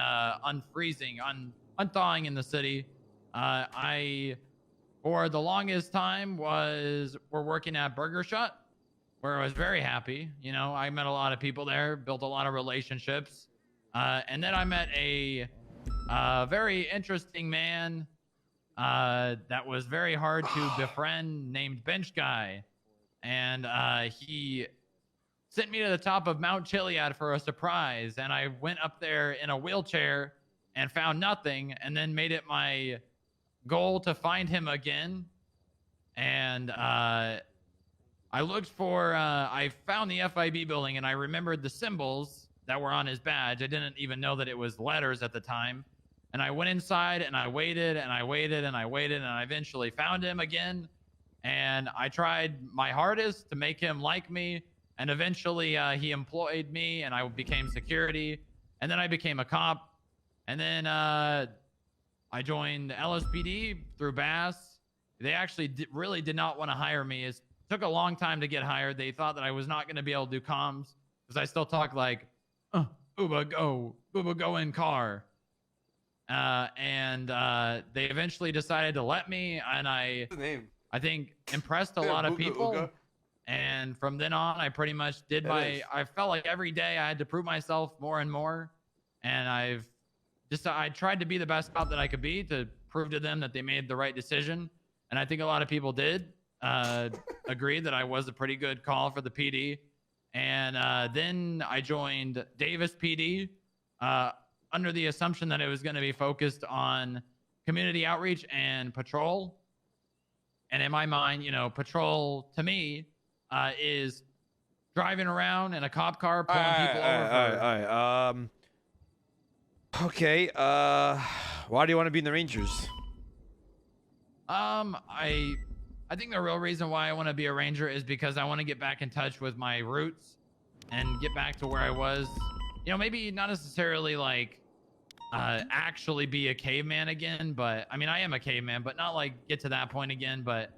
unthawing in the city. I, for the longest time, we're working at Burger Shut, where I was very happy. You know, I met a lot of people there, built a lot of relationships. And then I met a very interesting man that was very hard to befriend named Bench Guy. And he sent me to the top of Mount Chiliad for a surprise. And I went up there in a wheelchair and found nothing, and then made it my goal to find him again. And I found the FIB building, and I remembered the symbols that were on his badge. I didn't even know that it was letters at the time. And I went inside, and I waited, and I waited, and I waited, and I eventually found him again. And I tried my hardest to make him like me. And eventually he employed me, and I became security. And then I became a cop. And then I joined LSPD through Bass. They actually really did not want to hire me. It took a long time to get hired. They thought that I was not going to be able to do comms because I still talk like, Buba, go in car. And they eventually decided to let me, and I think impressed a lot of people. And from then on, I pretty much did I felt like every day I had to prove myself more and more. And I tried to be the best cop that I could be to prove to them that they made the right decision. And I think a lot of people did agree that I was a pretty good call for the PD. And then I joined Davis PD under the assumption that it was going to be focused on community outreach and patrol. And in my mind, patrol to me is driving around in a cop car, pulling people over. Okay. Why do you want to be in the Rangers? I think the real reason why I want to be a ranger is because I want to get back in touch with my roots. and get back to where I was. You know, maybe not necessarily like actually be a caveman again, but I mean, I am a caveman, but not like get to that point again. But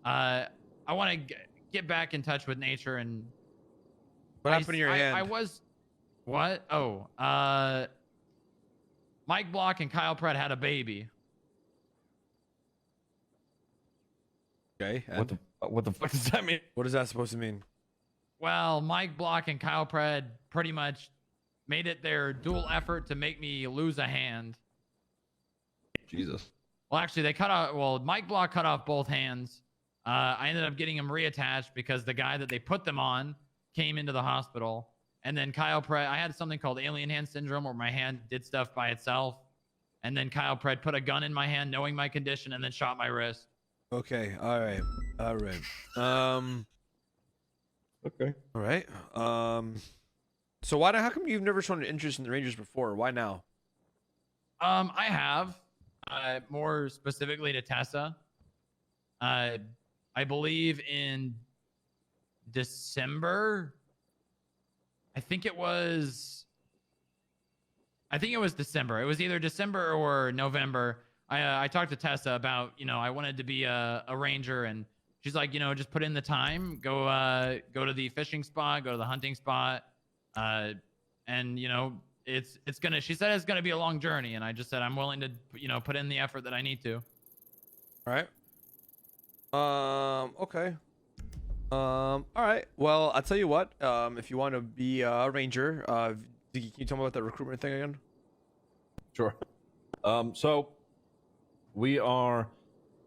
I want to get back in touch with nature. And What happened to your hand? I was what? Oh, Mike Block and Kyle Pratt had a baby. Okay. What the fuck does that mean? What is that supposed to mean? Well, Mike Block and Kyle Pratt pretty much made it their dual effort to make me lose a hand. Jesus. Well, actually, they cut off. Well, Mike Block cut off both hands. I ended up getting them reattached because the guy that they put them on came into the hospital. And then Kyle Pratt, I had something called alien hand syndrome where my hand did stuff by itself. And then Kyle Pratt put a gun in my hand, knowing my condition, and then shot my wrist. Okay. All right. Okay. All right. So how come you've never shown an interest in the Rangers before? Why now? I have, more specifically to Tessa. I believe in December. I think it was December. It was either December or November. I talked to Tessa about, I wanted to be a ranger, and she's like, just put in the time, go to the fishing spot, go to the hunting spot. And she said it's gonna be a long journey, and I just said I'm willing to, put in the effort that I need to. All right. Okay. All right. Well, I'll tell you what. If you want to be a ranger, can you tell me about that recruitment thing again? Sure. So we are.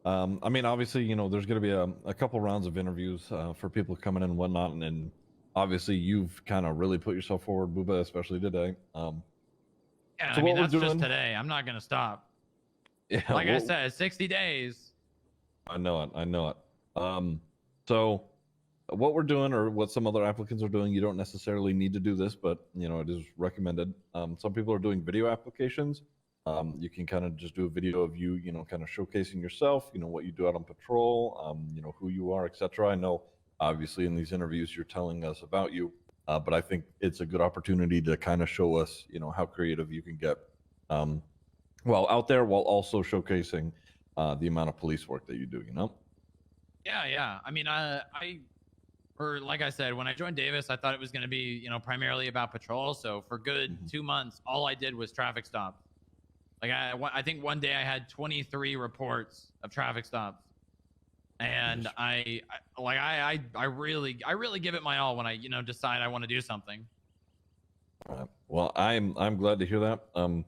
I mean, obviously, there's going to be a couple rounds of interviews for people coming in and whatnot, and obviously, you've kind of really put yourself forward, Buba, especially today. Yeah, so I mean, that's just today. I'm not gonna stop. Yeah, like I said, 60 days. I know it. So what we're doing, or what some other applicants are doing, you don't necessarily need to do this, but it is recommended. Some people are doing video applications. You can kind of just do a video of you, kind of showcasing yourself, what you do out on patrol, who you are, etc. I know, obviously, in these interviews, you're telling us about you, but I think it's a good opportunity to kind of show us, how creative you can get out there, while also showcasing the amount of police work that you do, Yeah. I mean, like I said, when I joined Davis, I thought it was going to be, primarily about patrol. So for good 2 months, all I did was traffic stops. Like I think one day I had 23 reports of traffic stops, and I really give it my all when I decide I want to do something. Well, I'm glad to hear that.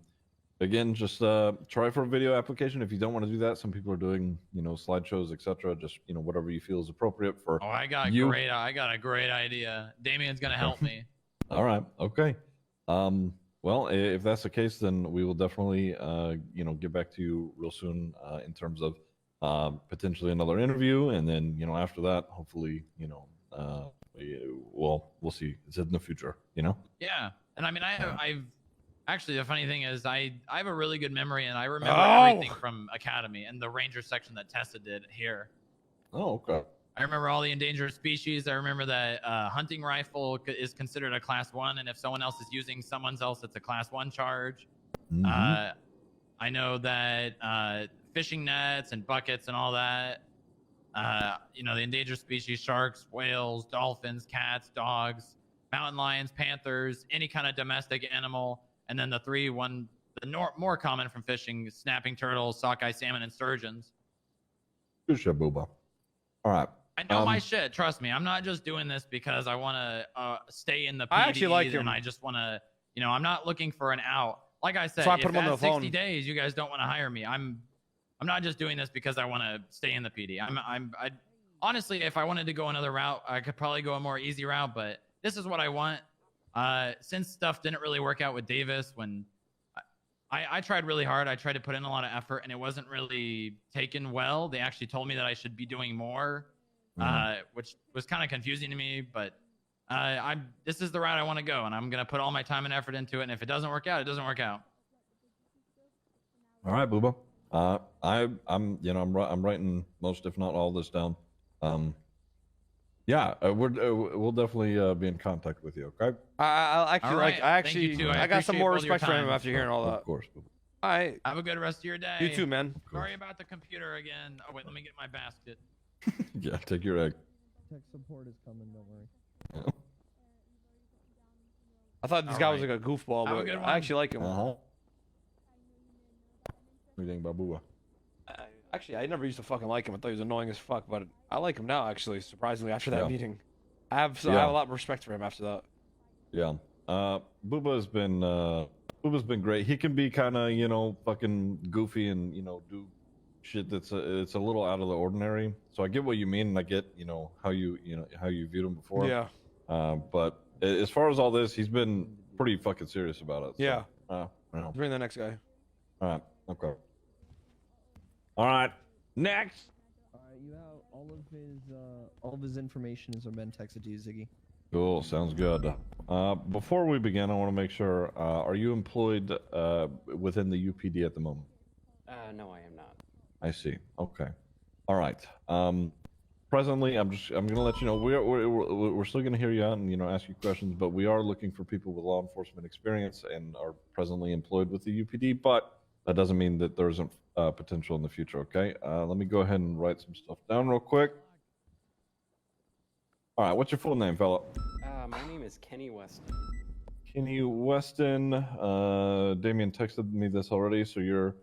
Again, just try for a video application. If you don't want to do that, some people are doing slideshows, etc. Just whatever you feel is appropriate for. Oh, I got a great idea. Damien's gonna help me. All right. Okay. Well, if that's the case, then we will definitely get back to you real soon in terms of potentially another interview, and then after that, hopefully we'll see. It's in the future, Yeah, and I mean I've actually, the funny thing is I have a really good memory, and I remember everything from Academy and the Ranger section that Tessa did here. Oh, okay. I remember all the endangered species. I remember that hunting rifle is considered a class 1, and if someone else is using someone else, it's a class 1 charge. Mm-hmm. I know that fishing nets and buckets and all that. The endangered species: sharks, whales, dolphins, cats, dogs, mountain lions, panthers, any kind of domestic animal. And then more common from fishing: snapping turtles, sockeye salmon, and sturgeons. Good shit, Buba. All right. I know my shit. Trust me. I'm not just doing this because I want to stay in the PD. I actually like him. And I just want to, I'm not looking for an out. Like I said, So I if put him on at the 60 phone. days you guys don't want to hire me, I'm not just doing this because I want to stay in the PD. I honestly, if I wanted to go another route, I could probably go a more easy route. But this is what I want. Since stuff didn't really work out with Davis, when I tried really hard, I tried to put in a lot of effort, and it wasn't really taken well. They actually told me that I should be doing more, which was kind of confusing to me. But this is the route I want to go, and I'm gonna put all my time and effort into it. And if it doesn't work out, it doesn't work out. All right, Buba. I'm writing most, if not all, this down. Yeah, we'll definitely be in contact with you. Okay. I All right, thank you too. I got some appreciate more both your respect for him time. after hearing all that. Of course. All right. Have a good rest of your day. You too, man. Sorry about the computer again. Oh wait, let me get my basket. Yeah, take your egg. Tech support is coming. Don't worry. I thought this All guy was right. like a goofball, Have a but good I one. actually like him. What do you think about Buba? Actually, I never used to fucking like him. I thought he was annoying as fuck, but I like him now. Actually, surprisingly, after that Yeah. meeting, I have a lot of respect for him after that. Yeah. Buba's been great. He can be kind of fucking goofy and do shit that's it's a little out of the ordinary. So I get what you mean, and I get how you viewed him before. Yeah. But as far as all this, he's been pretty fucking serious about it. So, Yeah. Bring the next guy. All right. Okay. All right. Next. You have all of his information has been texted to you, Ziggy. Cool. Sounds good. Before we begin, I want to make sure: are you employed within the UPD at the moment? No, I am not. I see. Okay. All right. Presently, I'm gonna let you know we're still gonna hear you out and ask you questions, but we are looking for people with law enforcement experience and are presently employed with the UPD. But that doesn't mean that there isn't potential in the future. Okay. Let me go ahead and write some stuff down real quick. All right. What's your full name, fella? My name is Kenny Weston. Kenny Weston. Damien texted me this already. So your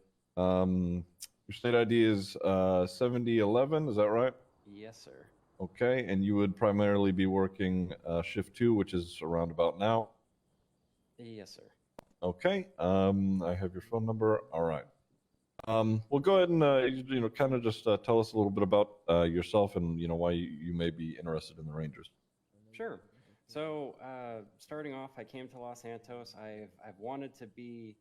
state ID is 7011. Is that right? Yes, sir. Okay, and you would primarily be working shift 2, which is around about now. Yes, sir. Okay, I have your phone number. All right. Well, go ahead and kind of just tell us a little bit about yourself and why you may be interested in the Rangers. Sure. So, starting off, I came to Los Santos. I've wanted to be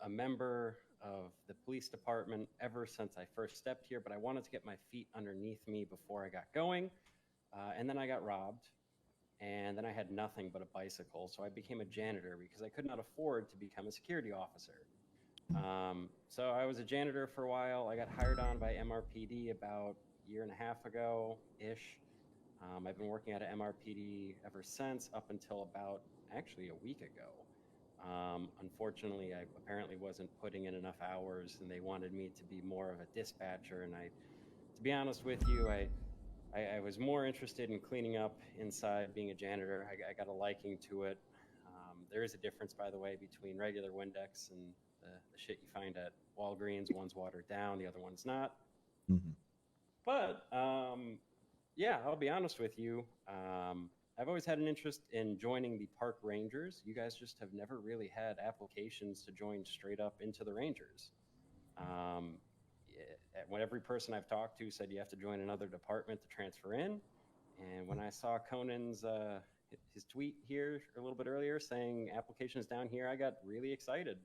a member of the police department ever since I first stepped here, but I wanted to get my feet underneath me before I got going. And then I got robbed, and then I had nothing but a bicycle, so I became a janitor because I could not afford to become a security officer. So I was a janitor for a while. I got hired on by MRPD about a year and a half ago-ish. I've been working at a MRPD ever since, up until about actually a week ago. Unfortunately, I apparently wasn't putting in enough hours, and they wanted me to be more of a dispatcher. And to be honest with you, I was more interested in cleaning up inside, being a janitor. I got a liking to it. There is a difference, by the way, between regular Windex and the shit you find at Walgreens. One's watered down, the other one's not. Mm-hmm. But yeah, I'll be honest with you. I've always had an interest in joining the park rangers. You guys just have never really had applications to join straight up into the Rangers. When every person I've talked to said you have to join another department to transfer in. And when I saw Conan's his tweet here a little bit earlier saying applications down here, I got really excited.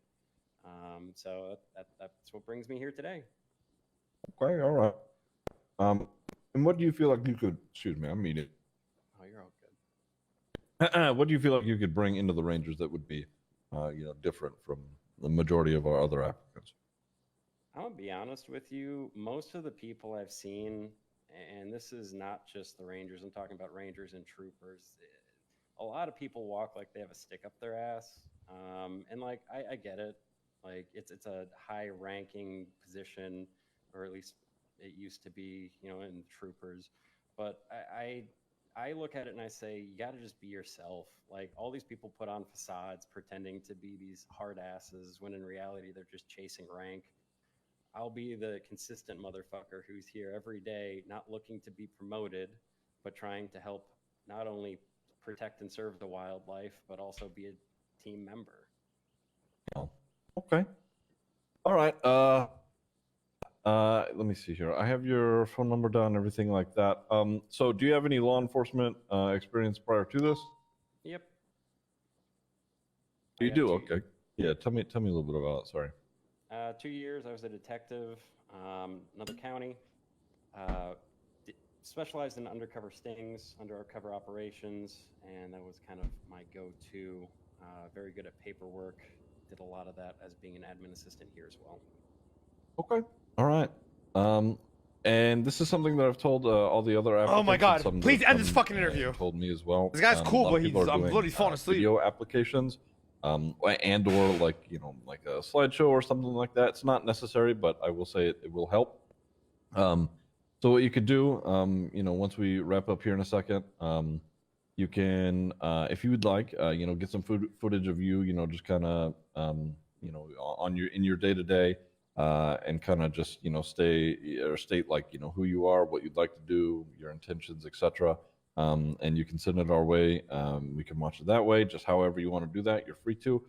So that's what brings me here today. Okay, all right. And what do you feel like you could? Excuse me, I'm muted. Oh, you're all good. What do you feel like you could bring into the Rangers that would be, different from the majority of our other applicants? I'll be honest with you. Most of the people I've seen, and this is not just the Rangers, I'm talking about Rangers and troopers. A lot of people walk like they have a stick up their ass. And like, I get it. Like it's a high ranking position, or at least it used to be, in troopers. But I look at it and I say, you got to just be yourself. Like all these people put on facades pretending to be these hard asses when in reality they're just chasing rank. I'll be the consistent motherfucker who's here every day, not looking to be promoted, but trying to help not only protect and serve the wildlife, but also be a team member. Oh, okay. All right. Let me see here. I have your phone number down, everything like that. So do you have any law enforcement experience prior to this? Yep. You do? Okay. Yeah. Tell me a little bit about it. Sorry. 2 years, I was a detective, another county. Specialized in undercover stings, undercover operations, and that was kind of my go-to. Very good at paperwork. Did a lot of that as being an admin assistant here as well. Okay. All right. And this is something that I've told all the other applicants. Oh my and God, some that please have end this come, fucking interview. Told me as well. This guy's cool, a lot but of people he's are I'm doing, literally falling asleep. Video applications, and or like like a slideshow or something like that. It's not necessary, but I will say it will help. So what you could do, once we wrap up here in a second, you can, if you would like, get some footage of you, just kind of, on your day to day, and kind of just, state like, who you are, what you'd like to do, your intentions, etc. And you can send it our way. We can watch it that way. Just however you want to do that, you're free to.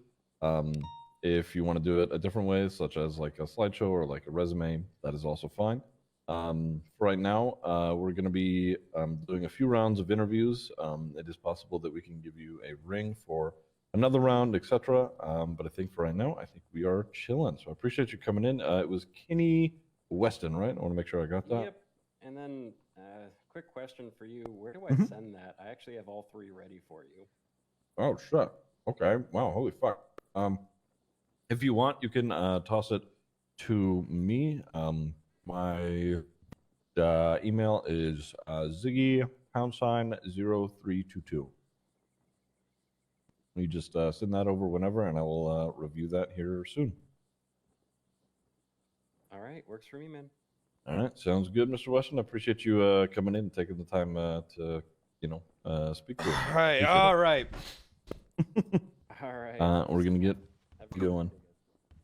If you want to do it a different way, such as like a slideshow or like a resume, that is also fine. For right now, we're going to be doing a few rounds of interviews. It is possible that we can give you a ring for another round, etc. But I think for right now, I think we are chilling. So I appreciate you coming in. It was Kenny Weston, right? I want to make sure I got that. Yep. And then, quick question for you: where do I send that? I actually have all 3 ready for you. Oh shit. Okay. Wow. Holy fuck. If you want, you can toss it to me. My email is Ziggy #0322. You just send that over whenever, and I will review that here soon. All right, works for me, man. All right, sounds good, Mr. Weston. I appreciate you coming in and taking the time to, speak to us. All right, all right. All right. We're gonna get going.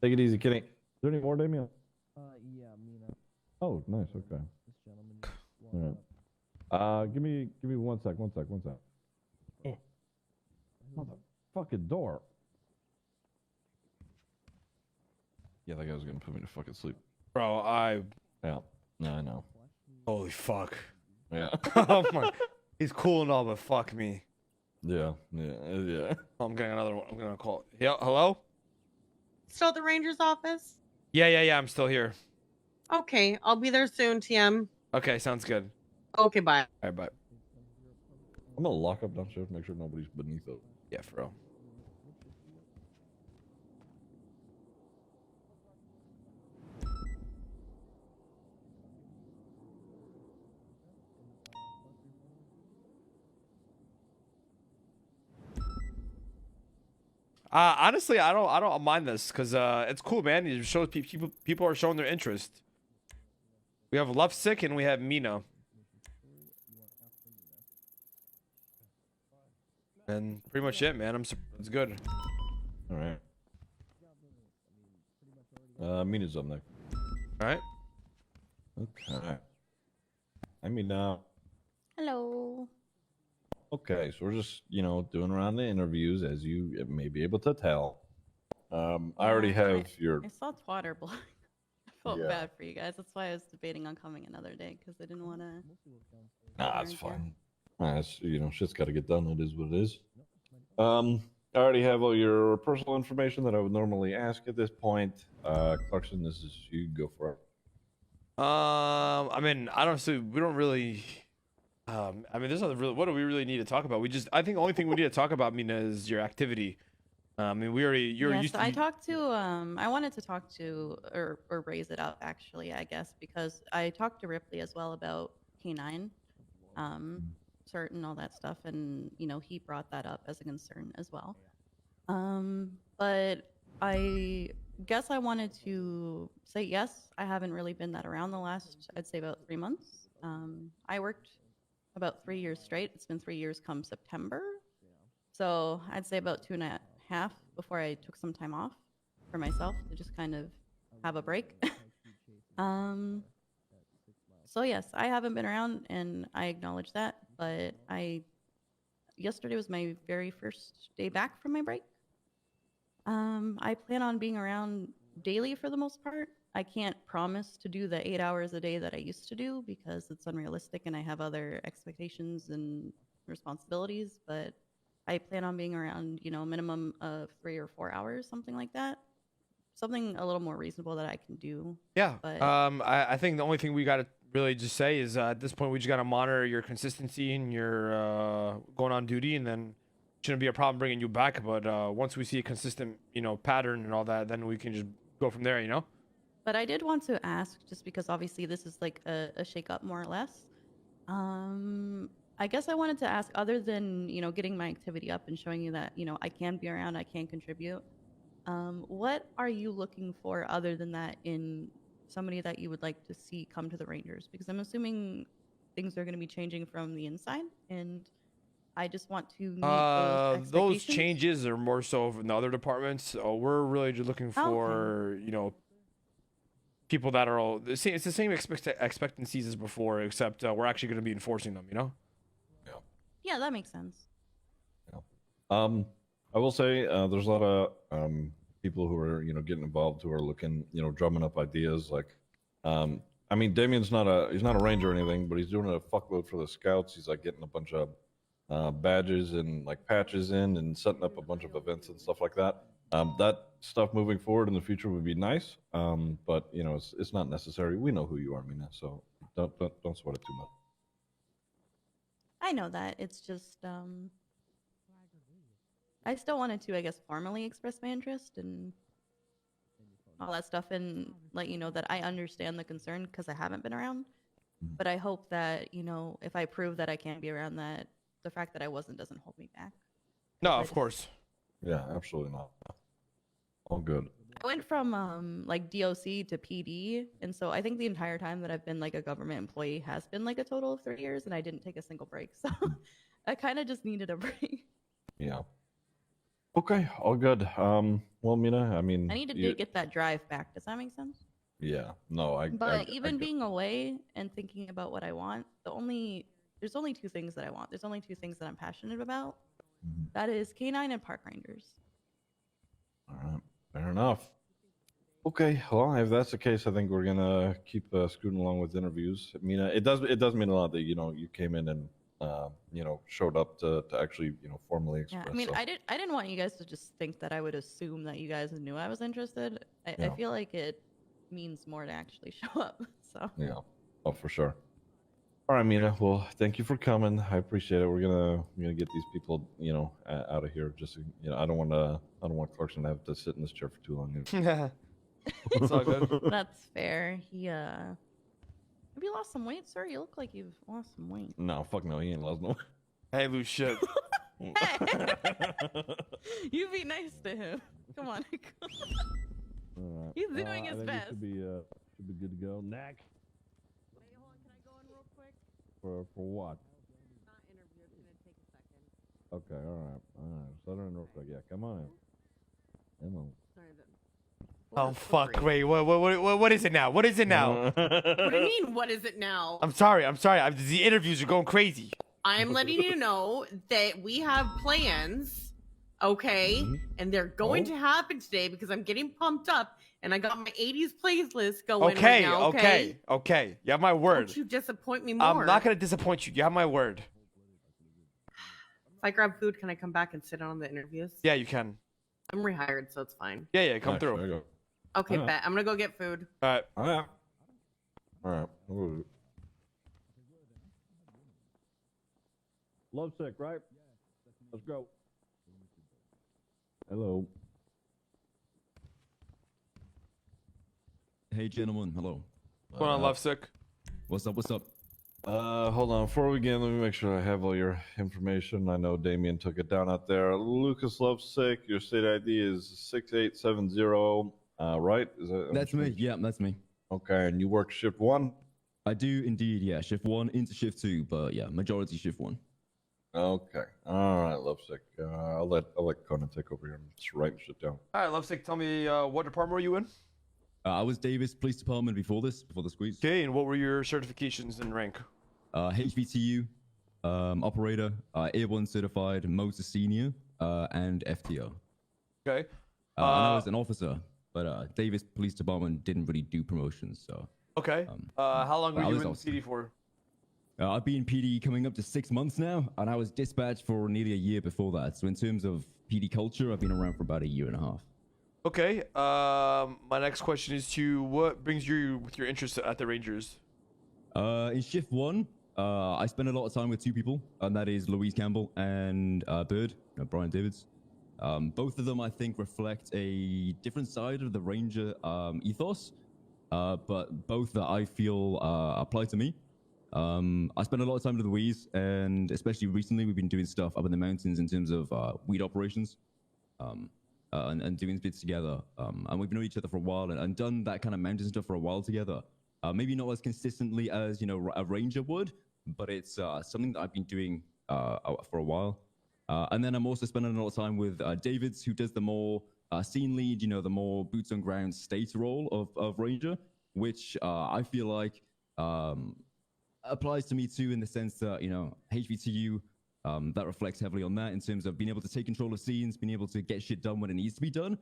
Take it easy, Kenny. Is there any more, Damien? Yeah, Mina. Oh, nice. Okay. This gentleman. All right. Give me 1 sec. Oh. Motherfucking door. Yeah, that guy was gonna put me to fucking sleep. Bro, Yeah, I know. holy fuck. Yeah. Oh my. He's cool and all, but fuck me. Yeah. I'm getting another one. I'm gonna call. Yeah, hello? Still at the Ranger's office? Yeah. I'm still here. Okay, I'll be there soon, TM. Okay, sounds good. Okay, bye. All right, bye. I'm gonna lock up downstairs, make sure nobody's beneath us. Yeah, for real. Honestly, I don't mind this because it's cool, man. It shows people are showing their interest. We have Lovesick and we have Mina. And pretty much it, man. It's good. All right. Mina's up next. All right. Okay. I mean, Hello. okay, so we're just, doing around the interviews, as you may be able to tell. I already have your... I saw Twatter blog. I felt Yeah. bad for you guys. That's why I was debating on coming another day, because I didn't want to. Nah, it's fine. It's, shit's got to get done. It is what it is. I already have all your personal information that I would normally ask at this point. Clarkson, this is you. Go for it. I mean, I don't see. We don't really. I mean, there's nothing really. What do we really need to talk about? I think the only thing we need to talk about, Mina, is your activity. I mean, you're used so to. I talked to. I wanted to talk to or raise it up actually, I guess, because I talked to Ripley as well about K9, cert and all that stuff, and he brought that up as a concern as well. But I guess I wanted to say yes. I haven't really been that around the last, I'd say, about 3 months. I worked about 3 years straight. It's been 3 years come September. So I'd say about 2.5 before I took some time off for myself to just kind of have a break. So yes, I haven't been around and I acknowledge that, but yesterday was my very first day back from my break. I plan on being around daily for the most part. I can't promise to do the 8 hours a day that I used to do because it's unrealistic and I have other expectations and responsibilities, but I plan on being around, a minimum of 3 or 4 hours, something like that. Something a little more reasonable that I can do. Yeah. But I think the only thing we got to really just say is at this point we just got to monitor your consistency and your going on duty, and then shouldn't be a problem bringing you back. But once we see a consistent, pattern and all that, then we can just go from there. But I did want to ask, just because obviously this is like a shake-up more or less. I guess I wanted to ask, other than, you know, getting my activity up and showing you that, you know, I can be around, I can contribute. What are you looking for other than that in somebody that you would like to see come to the Rangers? Because I'm assuming things are going to be changing from the inside, and I just want to meet those expectations. Those changes are more so in the other departments. We're really just looking Oh, okay. for, you know, people that are all the same. It's the same expectancies as before, except we're actually going to be enforcing them. You know. Yeah, that makes sense. I will say there's a lot of people who are, you know, getting involved, who are looking, you know, drumming up ideas. Like, I mean, Damien's not a ranger or anything, but he's doing a fuckload for the scouts. He's like getting a bunch of badges and like patches in, and setting up a bunch of events and stuff like that. That stuff moving forward in the future would be nice, but you know, it's not necessary. We know who you are, Mina, so don't sweat it too much. I know that. It's just, I still wanted to, I guess, formally express my interest and all that stuff, and let you know that I understand the concern because I haven't been around. But I hope that, you know, if I prove that I can't be around, that the fact that I wasn't doesn't hold me back. No, of course. Yeah, absolutely not. All good. I went from like DOC to PD, and so I think the entire time that I've been like a government employee has been like a total of 3 years, and I didn't take a single break. So I kind of just needed a break. Yeah. Okay, all good. Well, Mina, I mean, I needed to get that drive back. Does that make sense? Yeah. No, But even being away and thinking about what I want, there's only two things that I want. There's only two things that I'm passionate about. That is K9 and park rangers. All right. Fair enough. Okay, well, if that's the case, I think we're gonna keep scooting along with interviews. I mean, it does mean a lot that, you know, you came in and you know, showed up to actually, you know, formally express. Yeah, I mean, so. I didn't want you guys to just think that I would assume that you guys knew I was interested. I feel like it means more to actually show up. So Yeah. Oh, for sure. All right, Mina. Well, thank you for coming. I appreciate it. We're gonna get these people, you know, out of here. Just, you know, I don't want Clarkson to have to sit in this chair for too long. Yeah. It's all good. That's fair. Have you lost some weight, sir? You look like you've lost some weight. No, fuck no, he ain't lost no. Hey, lose shit. You be nice to him. Come on. All right. He's doing his I think best. It should be good to go. Knack. Wait, hold on. Can I go in real quick? For what? Not interview. It's gonna take a second. Okay, all right. Southern real quick. Yeah, come on in. Come on. Sorry, Oh fuck! Wait, what is it now? What is it now? What do you mean? What is it now? I'm sorry. The interviews are going crazy. I'm letting you know that we have plans, okay? And they're going to happen today because I'm getting pumped up and I got my 80s playlist going right now, Okay. You have my word. Don't you disappoint me more. I'm not gonna disappoint you. You have my word. If I grab food, can I come back and sit on the interviews? Yeah, you can. I'm rehired, so it's fine. Yeah, come Nice, through. there you go. Okay, Yeah. bet. I'm gonna go get food. All right. All right. Ooh. Lovesick, right? Let's go. Hello. Hey, gentlemen. Hello. What's going on, Lovesick? What's up? What's up? Hold on. Before we begin, let me make sure I have all your information. I know Damien took it down out there. Lucas Lovesick, your state ID is 6870. Right? Is that? That's me. Yeah, that's me. Okay, and you work shift 1? I do indeed. Yeah, shift 1 into shift 2, but yeah, majority shift 1. Okay. All right, Lovesick. I'll let Conan take over here and just write shit down. All right, Lovesick. Tell me, what department were you in? I was Davis Police Department before the squeeze. Okay, and what were your certifications and rank? HVTU, operator, A1 certified, motor senior, and FTO. Okay. And I was an officer, but Davis Police Department didn't really do promotions, so. Okay. How long were I you was in officer. PD for? I've been PD coming up to 6 months now, and I was dispatched for nearly a year before that. So in terms of PD culture, I've been around for about a year and a half. Okay. My next question is to what brings you with your interest at the Rangers? In shift 1, I spent a lot of time with 2 people, and that is Louise Campbell and Bird, Brian Davids. Both of them, I think, reflect a different side of the Ranger ethos. but both that I feel apply to me. I spend a lot of time with Louise, and especially recently, we've been doing stuff up in the mountains in terms of weed operations, and doing bits together. And we've known each other for a while, and done that kind of mountain stuff for a while together. Maybe not as consistently as a ranger would, but it's something that I've been doing for a while. And then I'm also spending a lot of time with Davids, who does the more scene lead, the more boots on ground state role of ranger, which I feel like applies to me too, in the sense that HVTU that reflects heavily on that in terms of being able to take control of scenes, being able to get shit done when it needs to be done.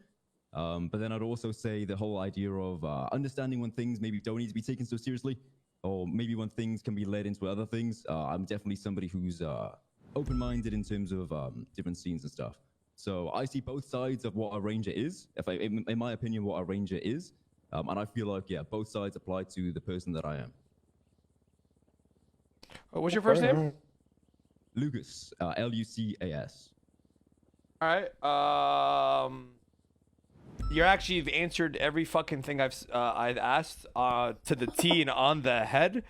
But then I'd also say the whole idea of understanding when things maybe don't need to be taken so seriously, or maybe when things can be led into other things. I'm definitely somebody who's open-minded in terms of different scenes and stuff. So I see both sides of what a ranger is, in my opinion, what a ranger is. And I feel like, both sides apply to the person that I am. What's your first name? Lucas, Lucas. All right. You're actually, you've answered every fucking thing I've asked to the T and on the head.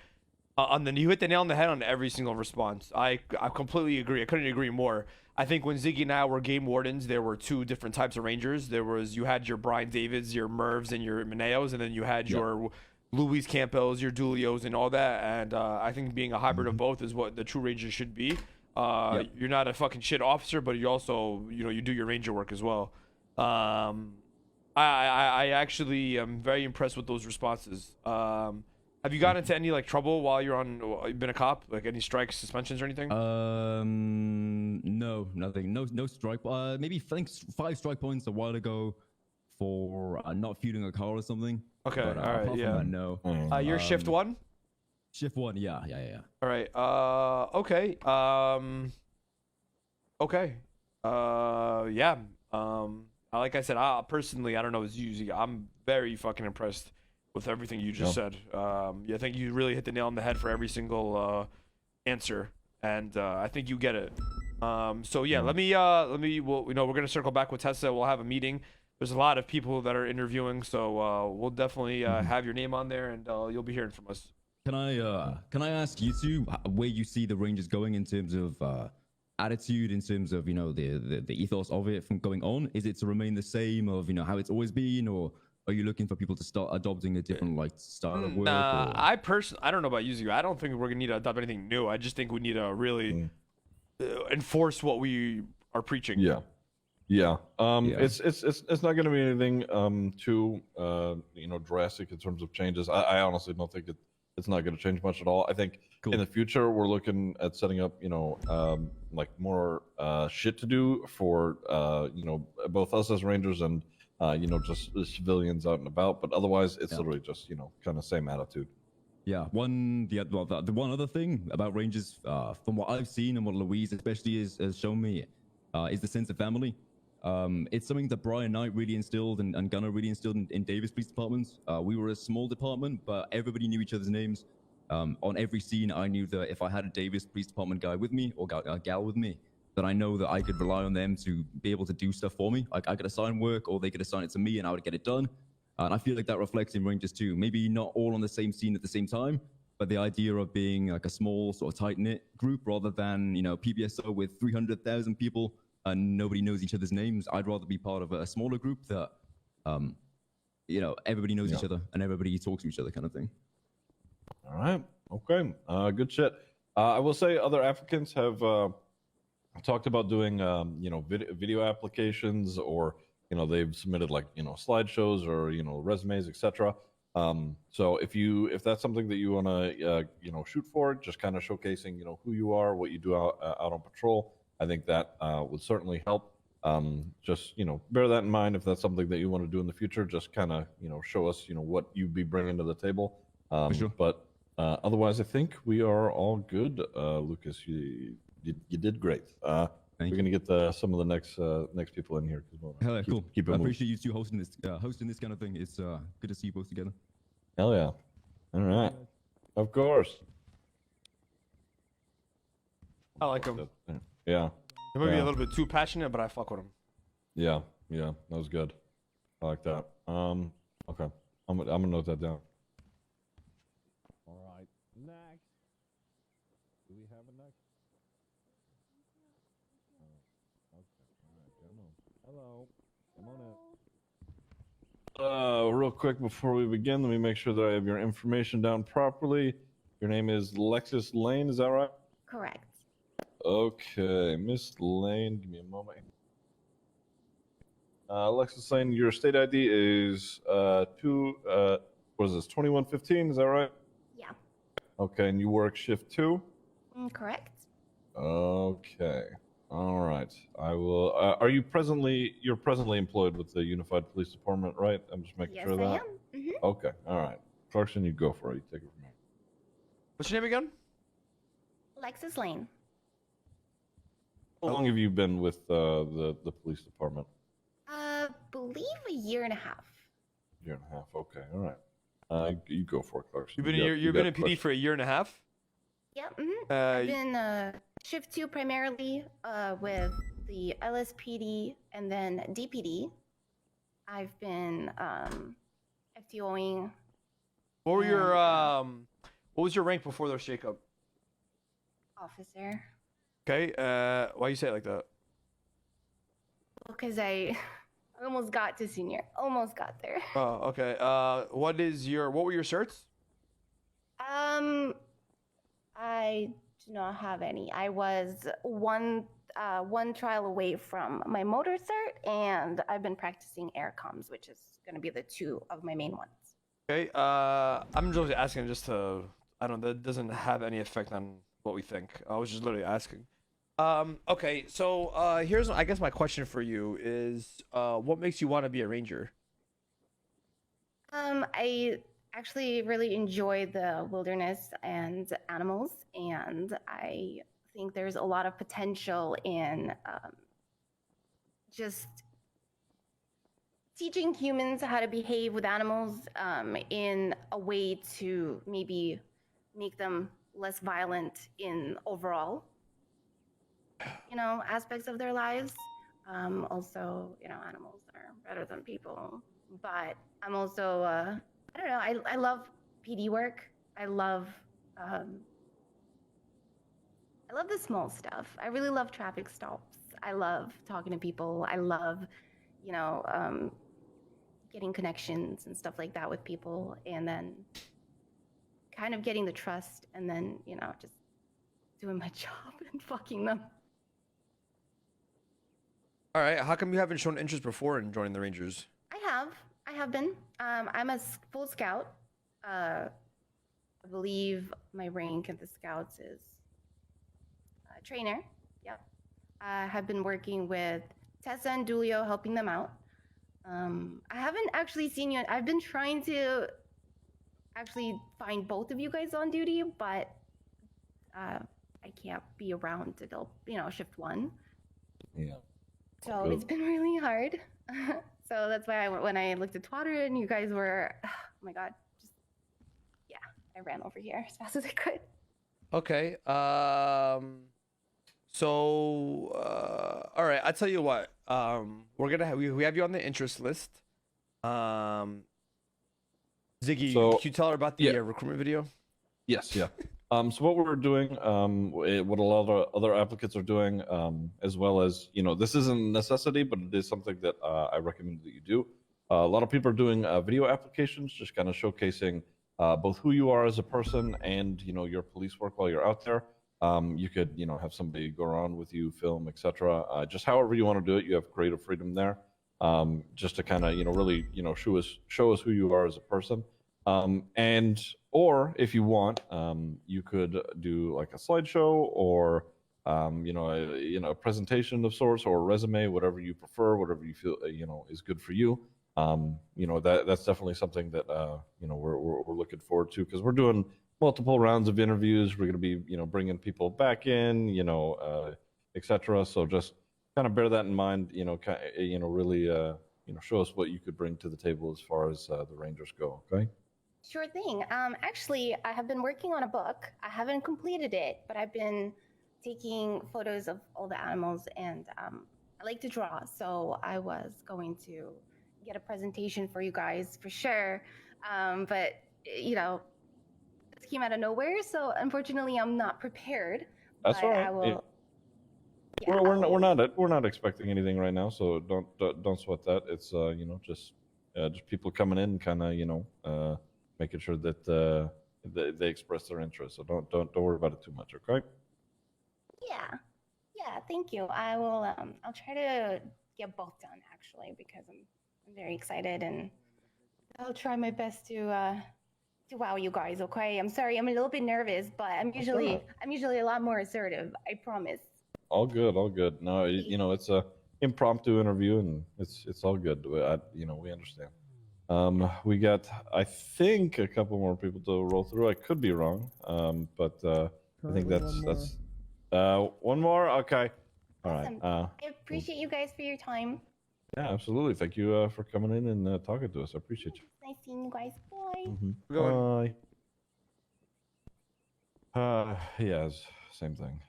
You hit the nail on the head on every single response. I completely agree. I couldn't agree more. I think when Ziggy and I were game wardens, there were two different types of rangers. You had your Brian Davids, your Mervs, and your Meneos, and then you had your Luis Campos, your Dulios, and all that. And I think being a hybrid of both is what the true ranger should be. You're not a fucking shit officer, but you also, you do your ranger work as well. I actually am very impressed with those responses. Have you gotten into any trouble while you've been a cop? Like any strikes, suspensions, or anything? No, nothing. No strike. Maybe 5 strike points a while ago for not fueling a car or something. Okay, but, all right, apart from that, no. You're shift 1? Shift 1, yeah. All right. Okay. Okay. Yeah. Like I said, personally, I don't know as you. I'm very fucking impressed with everything you just said. I think you really hit the nail on the head for every single answer, and I think you get it. So yeah, let me. We're gonna circle back with Tessa. We'll have a meeting. There's a lot of people that are interviewing, so we'll definitely have your name on there, and you'll be hearing from us. Can I ask you two where you see the Rangers going in terms of attitude, in terms of the ethos of it from going on? Is it to remain the same of how it's always been, or are you looking for people to start adopting a different style of work? I don't know about you. I don't think we're gonna need to adopt anything new. I just think we need to really enforce what we are preaching. Yeah. It's not going to be anything too drastic in terms of changes. I honestly don't think it's not going to change much at all. I think in the future we're looking at setting up more shit to do for both us as rangers and just the civilians out and about. But otherwise it's literally just kind of same attitude. Yeah, the one other thing about Rangers, from what I've seen and what Louise especially has shown me, is the sense of family. It's something that Brian Knight really instilled and Gunnar really instilled in Davis Police Department. We were a small department, but everybody knew each other's names. On every scene, I knew that if I had a Davis Police Department guy with me or a gal with me, that I know that I could rely on them to be able to do stuff for me. Like I could assign work, or they could assign it to me, and I would get it done. And I feel like that reflects in Rangers too. Maybe not all on the same scene at the same time, but the idea of being like a small sort of tight-knit group rather than, PBSO with 300,000 people and nobody knows each other's names. I'd rather be part of a smaller group that, everybody knows each other and everybody talks to each other kind of thing. All right. Okay. Good shit. I will say other applicants have talked about doing, video applications, or they've submitted slideshows or resumes, etc. So if that's something that you want to shoot for, just kind of showcasing who you are, what you do out on patrol, I think that would certainly help. Just bear that in mind if that's something that you want to do in the future. Just kind of show us what you'd be bringing to the table. For sure. But otherwise, I think we are all good. Lucas, you did great. We're gonna get some of the next people in here. Hell yeah, cool. Keep it I moving. appreciate you two hosting this kind of thing. It's good to see you both together. Hell yeah. All right. Of course. I like him. Yeah. He might be a little bit too passionate, but I fuck with him. Yeah. That was good. I like that. Okay. I'm gonna note that down. All right, next. Do we have a next? Okay, all right, come on. Hello, come on in. Real quick before we begin, let me make sure that I have your information down properly. Your name is Lexus Lane, is that right? Correct. Okay, Miss Lane, give me a moment. Lexus Lane, your state ID is what is this, 2115, is that right? Yeah. Okay, and you work shift 2? Correct. Okay. All right. I will. You're presently employed with the Unified Police Department, right? I'm just making Yes, sure of I that. am. Mhm. Okay. All right. Clarkson, you go for it. You take it from here. What's your name again? Lexus Lane. How long have you been with the police department? Believe a year and a half. Year and a half. Okay. All right. You go for it, Clarkson. You've been in PD for a year and a half. Yep. I've been shift 2 primarily with the LSPD and then DPD. I've been FTOing. What were your what was your rank before their shakeup? Officer. Okay. Why you say it like that? Because I almost got to senior. Almost got there. Oh, okay. What were your certs? I do not have any. I was one trial away from my motor cert, and I've been practicing air comms, which is going to be the 2 of my main ones. Okay. I'm just asking just to. I don't. That doesn't have any effect on what we think. I was just literally asking. Okay. So here's I guess my question for you is what makes you want to be a ranger? I actually really enjoy the wilderness and animals, and I think there's a lot of potential in just teaching humans how to behave with animals in a way to maybe make them less violent in overall, aspects of their lives. Also, animals are better than people, but I'm also, I don't know, I love PD work. I love the small stuff. I really love traffic stops. I love talking to people. I love, getting connections and stuff like that with people, and then kind of getting the trust, and then, just doing my job and fucking them. All right. How come you haven't shown interest before in joining the Rangers? I have been. I'm a full scout. I believe my rank at the scouts is trainer. Yep. I have been working with Tessa and Dulio, helping them out. I haven't actually seen you. I've been trying to actually find both of you guys on duty, but I can't be around until shift 1. Yeah. So it's been really hard. So that's why when I looked at Twitter and you guys were, oh my god, I ran over here as fast as I could. Okay. So, all right. I tell you what. We're gonna we have you on the interest list. Ziggy, can you tell her about the recruitment video? Yes. Yeah. So what we're doing, what a lot of other applicants are doing, as well as, this isn't a necessity, but it is something that I recommend that you do. A lot of people are doing video applications, just kind of showcasing both who you are as a person and, your police work while you're out there. You could, have somebody go around with you, film, etc. Just however you want to do it, you have creative freedom there. Just to kind of, really, show us who you are as a person. Or if you want, you could do like a slideshow or, a presentation of sorts or a resume, whatever you prefer, whatever you feel, is good for you. That's definitely something that, we're looking forward to, because we're doing multiple rounds of interviews. We're going to be, bringing people back in, etc. So just kind of bear that in mind, really, show us what you could bring to the table as far as the Rangers go. Okay. Sure thing. Actually, I have been working on a book. I haven't completed it, but I've been taking photos of all the animals, and I like to draw. So I was going to get a presentation for you guys for sure. But you know, this came out of nowhere, so unfortunately, I'm not prepared. That's but all right. I will. We're not expecting anything right now, so don't sweat that. It's you know, just people coming in, kind of, you know, making sure that they express their interest. So don't worry about it too much, okay? Yeah. Thank you. I will. I'll try to get both done actually because I'm very excited and I'll try my best to wow you guys. Okay. I'm sorry. I'm a little bit nervous, but I'm usually a lot more assertive. I promise. All good, all good. No, you know, it's a impromptu interview, and it's all good. You know, we understand. We got, I think, a couple more people to roll through. I could be wrong, but I think that's one more. Okay, all right. I appreciate you guys for your time. Yeah, absolutely. Thank you for coming in and talking to us. I appreciate you. Nice seeing you guys. Bye. Bye. Yeah, same thing.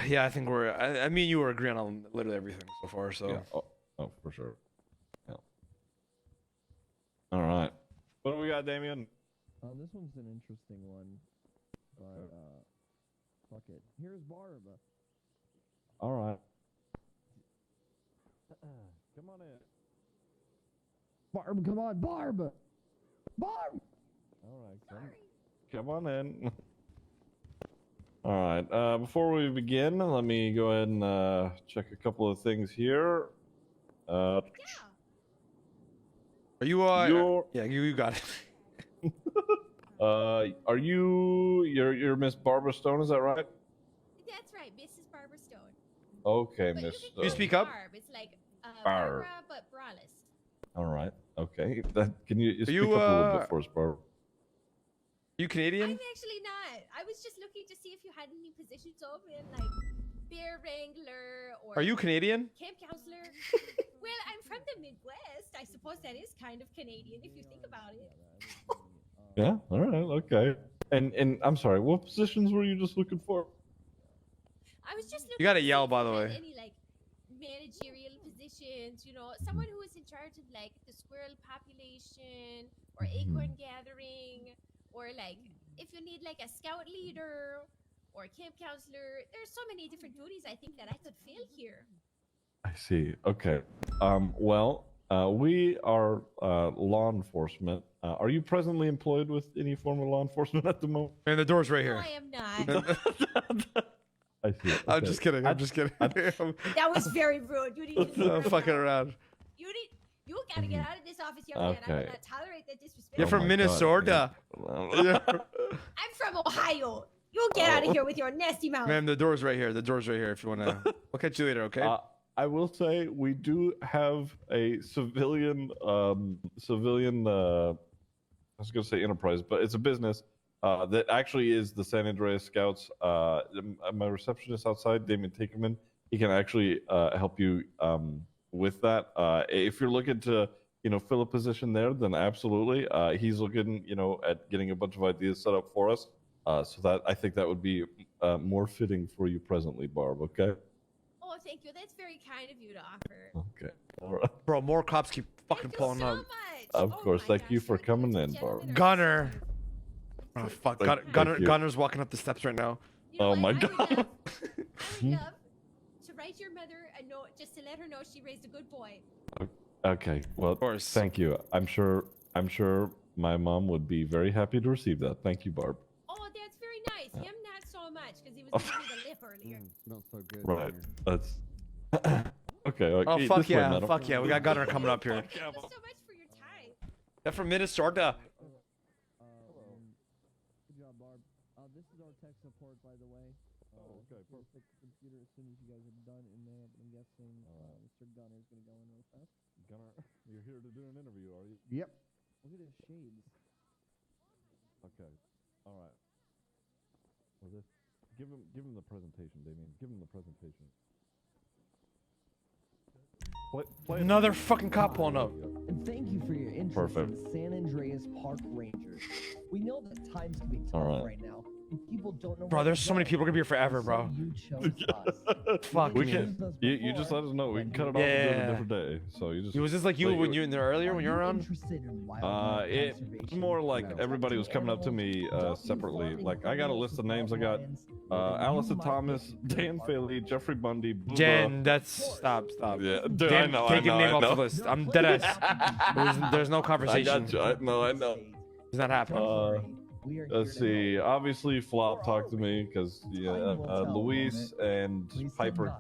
Yeah, I think I mean, you were agreeing on literally everything so far. So. Yeah. Oh, for sure. Yeah. All right. What do we got, Damien? This one's an interesting one, but fuck it. Here's Barba. All right. Come on in. Barb, come on, Barb. Barb. All right, come on in. All right. Before we begin, let me go ahead and check a couple of things here. Are you yeah, you got it. Are you're Miss Barbara Stone? Is that right? That's right, Mrs. Barbara Stone. Okay, But Miss. You speak up. Barb. It's like Barb. Barbara, but braless. All right. Okay. Can you speak you, up a little bit for us, Barbara? You Canadian? I'm actually not. I was just looking to see if you had any positions open, like bear wrangler or. Are you Canadian? Camp counselor. Well, I'm from the Midwest. I suppose that is kind of Canadian if you think about it. Yeah. All right. Okay. And I'm sorry. What positions were you just looking for? I was just looking. You gotta to see yell, if by you the had way. Any like managerial positions, you know, someone who is in charge of like the squirrel population or acorn gathering, or like if you need like a scout leader or a camp counselor. There's so many different duties I think that I could fill here. I see. Okay. Well, we are law enforcement. Are you presently employed with any form of law enforcement at the moment? And the door's right No, here. I am not. I see. Okay. I'm just kidding. I'm just kidding. That was very rude. You need to I'm fucking around. You gotta get out of this office, young man. I will Okay. not tolerate that disrespect. You're from Minnesota. Yeah. I'm from Ohio. You get out of here with your nasty mouth. Ma'am, the door's right here. The door's right here if you want to. We'll catch you later, okay? I will say we do have a civilian, I was going to say enterprise, but it's a business that actually is the San Andreas Scouts. My receptionist outside, Damien Takerman, he can actually help you with that. If you're looking to, fill a position there, then absolutely. He's looking, at getting a bunch of ideas set up for us. So that I think that would be more fitting for you presently, Barb. Okay. Oh, thank you. That's very kind of you to offer. Okay. All right. Bro, more cops keep fucking pulling up. Of course. Thank you for coming in, Barb. Gunner. Oh fuck. Thank you. Gunner's walking up the steps right now. Oh my god. I would love to write your mother a note just to let her know she raised a good boy. Okay. Well, thank you. I'm sure my mom would be very happy to receive that. Thank you, Barb. Oh, that's very nice. Him not so much because he was giving me the lip earlier. Not so good. Right. That's okay. Oh this fuck way, yeah. madam. Fuck yeah. We got Gunner coming up here. Thank you so much for your time. They're from Minnesota. Good job, Barb. This is our tech support, by the way. Okay, perfect. Fix the computer as soon as you guys are done in there. But I'm guessing Mr. Gunner is going to go in real fast. Gunner, you're here to do an interview, are you? Yep. Look at his shades. Okay. All right. Well, give him the presentation, Damien. Give him the presentation. Play Another fucking cop pulling up. And thank you for your interest Perfect. in the San Andreas Park Rangers. We know that times can be tough All right. right now. And people don't know Bro, where there's to so many go. people gonna be here forever, So bro. you chose us. Fuck We me. can. You just let us know. We can cut it off and do it Yeah. a different day. So you just. Was this like you when you were in there earlier when you were around? It was more like everybody was coming up to me separately. Like I got a list of names. I got Allison Thomas, Dan Faley, Jeffrey Bundy, Buba. Jen, that's stop. Yeah, dude, Dan, take your name off the list. I'm dead ass. There's no I conversation. got you. I know. It's not happening. Let's see. Obviously, Flop talked to me because Luis and Piper.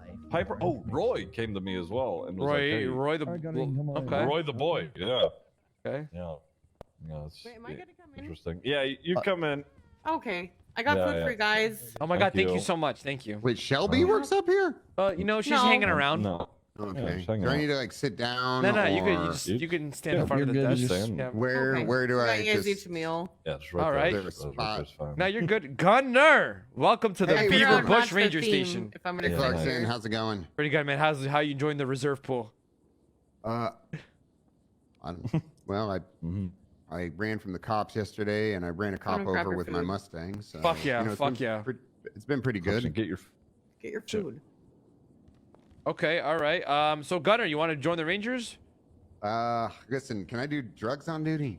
Oh, Roy came to me as well and was like, hey, Roy the okay. Roy the boy. Yeah. Okay. Yeah. Yeah. It's Wait, am I gonna come in? interesting. Yeah, you come in. Okay. I got Yeah, food for you guys. Oh my god, thank you you. so much. Thank you. Wait, Shelby works up here? You know, she's No. hanging around. No. Okay. hang Do I on. need to like sit down? No, you or... could you can stand in front of the you're good. desk. Just- Yeah. Where Okay. do I I got you guys just... each a meal. Yeah, it's right All there. right. There a That's spot? fine. Now you're good. Gunner, welcome to the Hey, Beaver Gunner, Bush match the Ranger theme, Station. If I'm gonna Yeah, come Clarkson, here. how's it going? Pretty good, man. How you enjoying the reserve pool? Well, I ran from the cops yesterday, and I ran a cop gonna grab over your with my food. Mustang. So, Fuck yeah, it's fuck been yeah. It's been pretty good. Get your. Get your food. Okay, all right. So Gunner, you want to join the Rangers? Listen, can I do drugs on duty?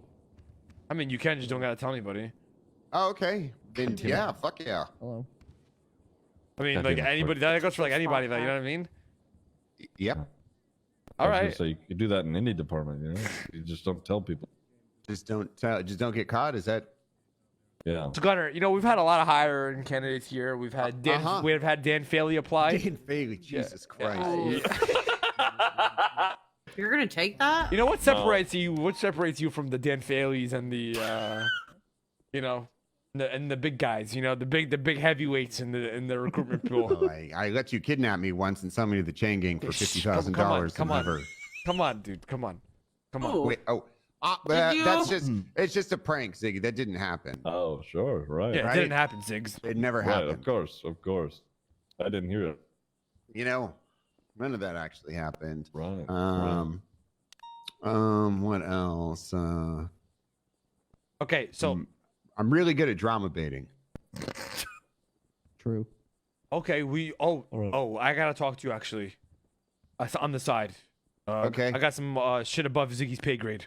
I mean, you can, just don't gotta tell anybody. Oh, okay. Then yeah, fuck yeah. Hello. I mean, Goddamn like it, anybody. That goes for like anybody. That you know what I mean? Yep. All I was gonna right. say, you could do that in any department. You know, you just don't tell people. Just don't get caught. Is that? Yeah. So Gunner, you know we've had a lot of hiring candidates here. We've had Dan. We've had Dan Faley apply. Dan Faley, Jesus Christ. You're gonna take that? You know what separates you? What separates you from the Dan Faleys and the, you know, and the big guys? You know, the big heavyweights in the recruitment pool. Oh, I let you kidnap me once and sell me to the chain gang for $50,000. Come on, dude. Come on. Wait. Oh. It's just a prank, Ziggy. That didn't happen. Oh, sure, right. Yeah, it didn't happen, Ziggs. It never Right, happened. of course. I didn't hear it. You know, none of that actually happened. Right. What else? Okay, so I'm really good at drama baiting. True. okay, I gotta talk to you actually. On the side. Okay. I got some shit above Ziggy's pay grade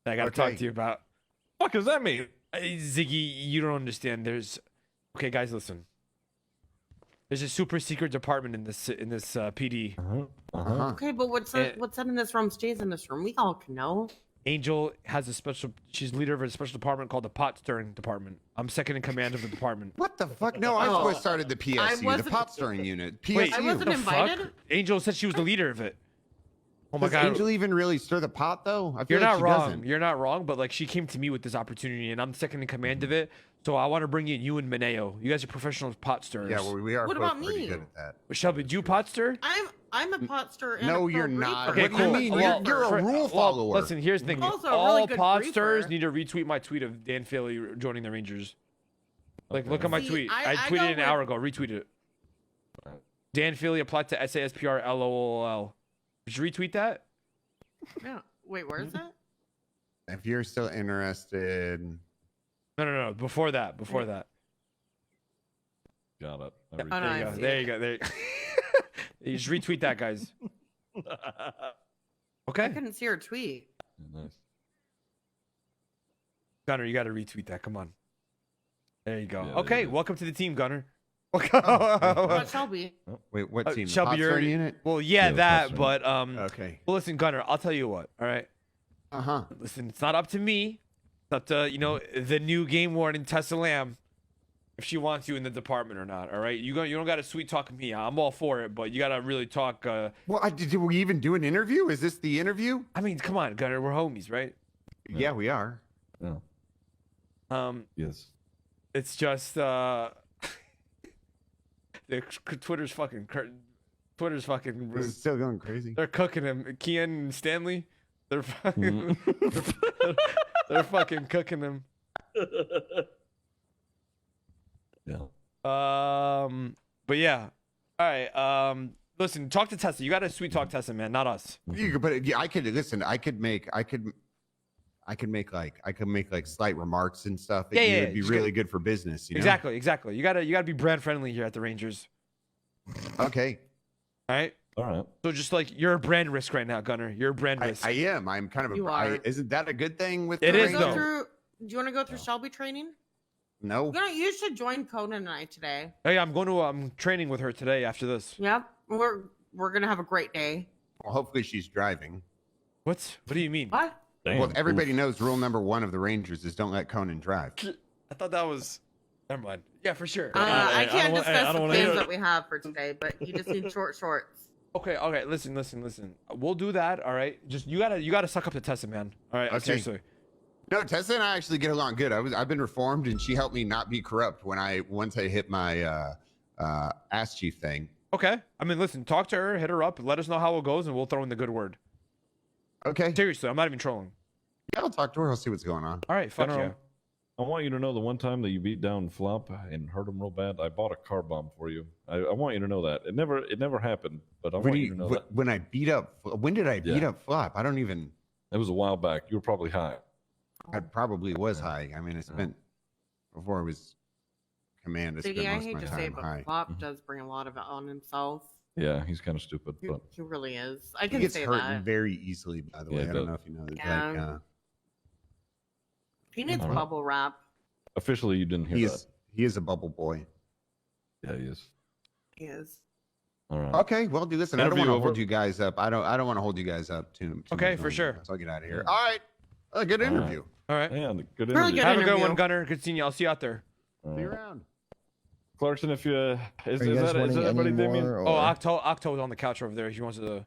that I gotta talk to you about. What does that mean? Ziggy, you don't understand. Okay, guys, listen. There's a super secret department in this PD. Okay, but what's that in this room stays in this room. We all can know. Angel has she's leader of a special department called the pot stirring department. I'm second in command of the department. What the fuck? No, I'm supposed to started the PSU, the pot stirring unit. PSU. Wait, I wasn't the invited. fuck? Angel said she was the leader of it. Oh my Does god. Angel even really stir the pot though? I feel You're like not she wrong. doesn't. You're not wrong, but like she came to me with this opportunity and I'm second in command of it. So I want to bring in you and Mineo. You guys are professional pot stirrers. Yeah, well, we are What both about pretty me? good at that. Shelby, do you pot stir? I'm a pot stirrer. And No, a you're pro not. briefer. Okay, What do you cool. mean? Well, You're a rule well, follower. Listen, here's the thing. I'm also a All really good pot briefer. stirrers need to retweet my tweet of Dan Faley joining the Rangers. Like, look at my See, tweet. I I go tweeted it an with- hour ago. Retweet it. Dan Faley applied to SASPR LOL. Did you retweet that? Yeah. Wait, where is that? If you're still interested, No. Before that. Got it. Oh, no, I see There it. you go. You just retweet that, guys. I Okay. couldn't see her tweet. Nice. Gunner, you got to retweet that. Come on. There you go. Yeah, Okay, yeah. welcome to the team, Gunner. What Shelby? wait, what team? The Shelby, pot you're stirring unit? Well, yeah, Yeah, the that, pot but Okay. well, listen, Gunner, I'll tell you what. All right. Listen, it's not up to me. It's up to the new game warden Tessa Lamb, if she wants you in the department or not. All right. You don't got to sweet talk me. I'm all for it, but you got to really talk. Well, did we even do an interview? Is this the interview? I mean, come on, Gunner, we're homies, right? Yeah, we are. Yeah. Yes. It's just Twitter's fucking. Is it still going crazy? They're cooking him. Kian and Stanley. They're fucking. they're fucking cooking him. Yeah. But yeah. All right. Listen, talk to Tessa. You got to sweet talk Tessa, man, not us. You could, but yeah, I could listen. I could I can make like slight remarks and stuff. Yeah, yeah, It'd be really good for business. You know? Exactly. You gotta be brand friendly here at the Rangers. Okay. All right. All right. So just like you're a brand risk right now, Gunner. You're a brand risk. I am. I'm kind of You a. are. Isn't that a good thing with It the is, Rangers? though. Do you want to go through Shelby training? No. You should join Conan and I today. Oh yeah, I'm training with her today after this. Yep, we're gonna have a great day. Well, hopefully she's driving. What do you mean? What? Well, everybody knows rule number 1 of the Rangers is don't let Conan drive. I thought that was. Never mind. Yeah, for sure. I can't discuss the plans hear that we have for today, but you just need short shorts. Okay. Listen. We'll do that. All right. Just you gotta suck up to Tessa, man. All right. Okay. Seriously. No, Tessa and I actually get along good. I've been reformed, and she helped me not be corrupt once I hit my ass chief thing. Okay. I mean, listen. Talk to her. Hit her up. Let us know how it goes, and we'll throw in the good word. Okay. Seriously, I'm not even trolling. Yeah, I'll talk to her. I'll see what's going on. All right. Fuck Gunner, yeah. I want you to know the one time that you beat down Flop and hurt him real bad, I bought a car bomb for you. I want you to know that. It never happened, but I want you to know that. When I beat up, when did I beat up Flop? I don't even. It was a while back. You were probably high. I probably was high. I mean, it's been before I was command. I spent Ziggy, I most of hate my to say, time it, but high. Flop does bring a lot of it on himself. Yeah, he's kind of stupid, but He really is. I He can gets say hurt that. very easily. By the way, I don't know if you know that. Yeah. He needs All right. bubble wrap. officially you didn't hear that. He is a bubble boy. Yeah, he is. He is. All right. Okay, well, do listen. I don't Interview want to over. hold you guys up. I don't want to hold you guys up too Okay, much for longer, sure. So I'll get out of here. All right. A good interview. All right. Yeah, good Really interview. good Have a good interview. one, Gunner. Good seeing you. I'll see you out there. See you around. Clarkson, if you is Are you guys that wanting any everybody, Damien? more, Oh, or- Octo's on the couch over there. He wants to.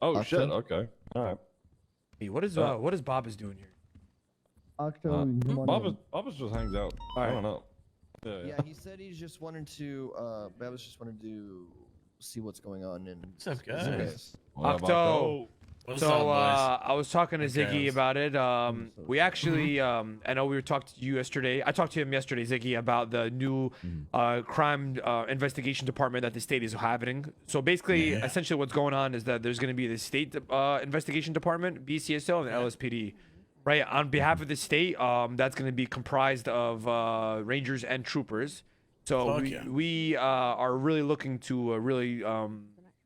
Oh shit. Octo? Okay. All right. Hey, what is Bob is doing here? Octo, you wanna- Bob just hangs out. I don't know. Yeah, he said he's just wanted to. Babbitt just wanted to see what's going on in. What's up, his guys? base. Octo. What's So up, boys? I was talking to Okay, Ziggy let's- about it. We actually, I know we were talking to you yesterday. I talked to him yesterday, Ziggy, about the new crime investigation department that the state is having. So basically, Yeah. essentially, what's going on is that there's going to be the state investigation department, BCSO, and the LSPD. Right, on behalf of the state, that's going to be comprised of rangers and troopers. So Fuck we, yeah. we are really looking to really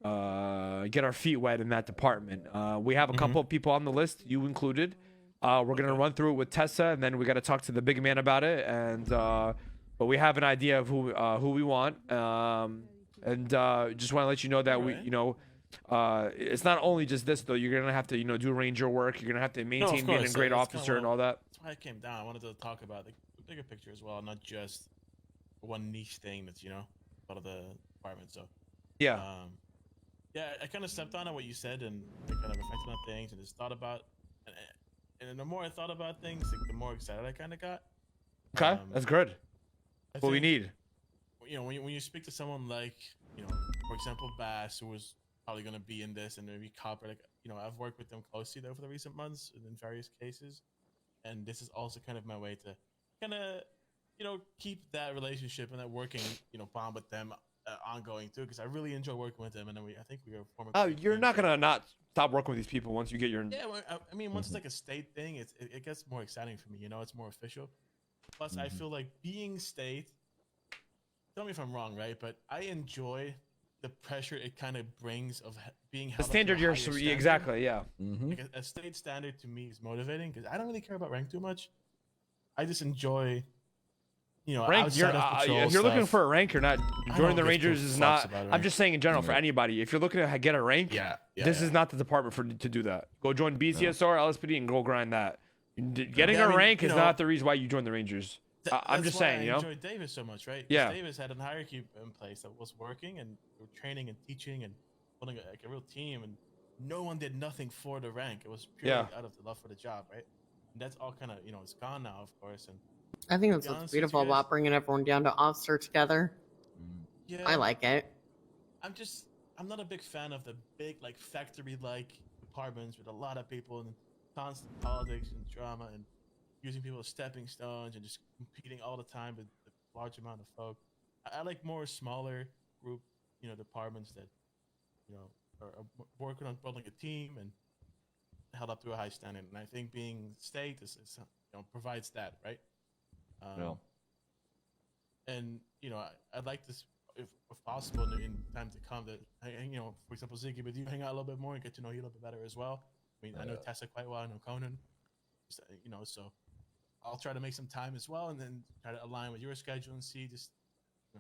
get our feet wet in that department. We have a couple of people on the list, you included. We're going to run through it with Tessa, and then we got to talk to the big man about it. And but we have an idea of who we want. And just want to let you know that we, it's not only just this though. You're gonna have to, do ranger work. You're gonna have to maintain being a great officer and all that. That's why I came down. I wanted to talk about the bigger picture as well, not just one niche thing that's part of the department. So Yeah. Yeah, I kind of stepped on what you said and I kind of reflected on things and just thought about, and the more I thought about things, like, the more excited I kind of got. Okay, that's good. I What we think, need. When you speak to someone like, for example, Bass, who was probably going to be in this, and maybe Copper, like, I've worked with them closely though for the recent months in various cases, and this is also kind of my way to kind of, keep that relationship and that working, bond with them ongoing too, because I really enjoy working with them, and then I think we are forming. Oh, you're not gonna not stop working with these people once you get your. Yeah, well, I mean, once it's like a state thing, it gets more exciting for me. It's more official. Plus, I feel like being state. Tell me if I'm wrong, right? But I enjoy the pressure it kind of brings of being held The up to standard a you're higher standard. exactly, yeah. Like a state standard to me is motivating because I don't really care about rank too much. I just enjoy, Rank, outside you're, of patrol if you're looking stuff. for a rank, you're not. I Joining don't the give two Rangers is fucks not. about a I'm rank. just saying in general for anybody. If you're looking to get a rank, this is not the department to do that. Go join BCSR, LSPD, and go grind that. Getting Yeah, I a mean, rank is not the reason why you join the Rangers. I'm That's just why saying, I enjoyed Davis so much, right? 'Cause Yeah. Davis had a hierarchy in place that was working, and we were training and teaching and building a real team, and no one did nothing for the rank. It was purely out of the love for the job, right? And that's all kind of it's gone now, of course. And I think to that's be what's honest with you beautiful guys, about bringing everyone down to officer together. Yeah, I like it. I'm not a big fan of the big factory-like departments with a lot of people and constant politics and drama and using people as stepping stones and just competing all the time with a large amount of folk. I like more smaller group, departments that, are working on building a team and held up to a high standard, and I think being state is provides that, right? Yeah. And I'd like to, if possible, in time to come, that for example, Ziggy, with you hang out a little bit more and get to know you a little bit better as well. I mean, I know Tessa quite well. I know Conan. So I'll try to make some time as well, and then try to align with your schedule and see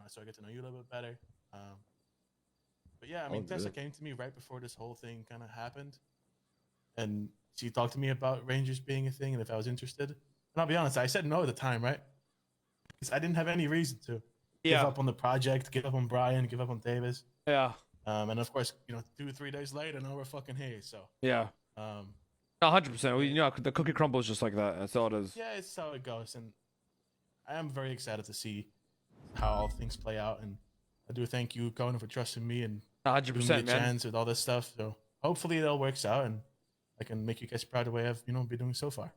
so I get to know you a little bit better. But yeah, I mean, Tessa came to me right before this whole thing kind of happened, and she talked to me about Rangers being a thing and if I was interested. And I'll be honest, I said no at the time, right? Because I didn't have any reason to give up on the project, give up on Brian, give up on Davis. Yeah. And of course, 2-3 days later, now we're fucking here. So yeah. 100%. The cookie crumbles just like that. That's all it is. Yeah, it's how it goes, and I am very excited to see how all things play out. And I do thank you, Conan, for trusting me and 100%, giving me a man. chance with all this stuff. So hopefully it all works out, and I can make you guys proud of the way I've been doing so far.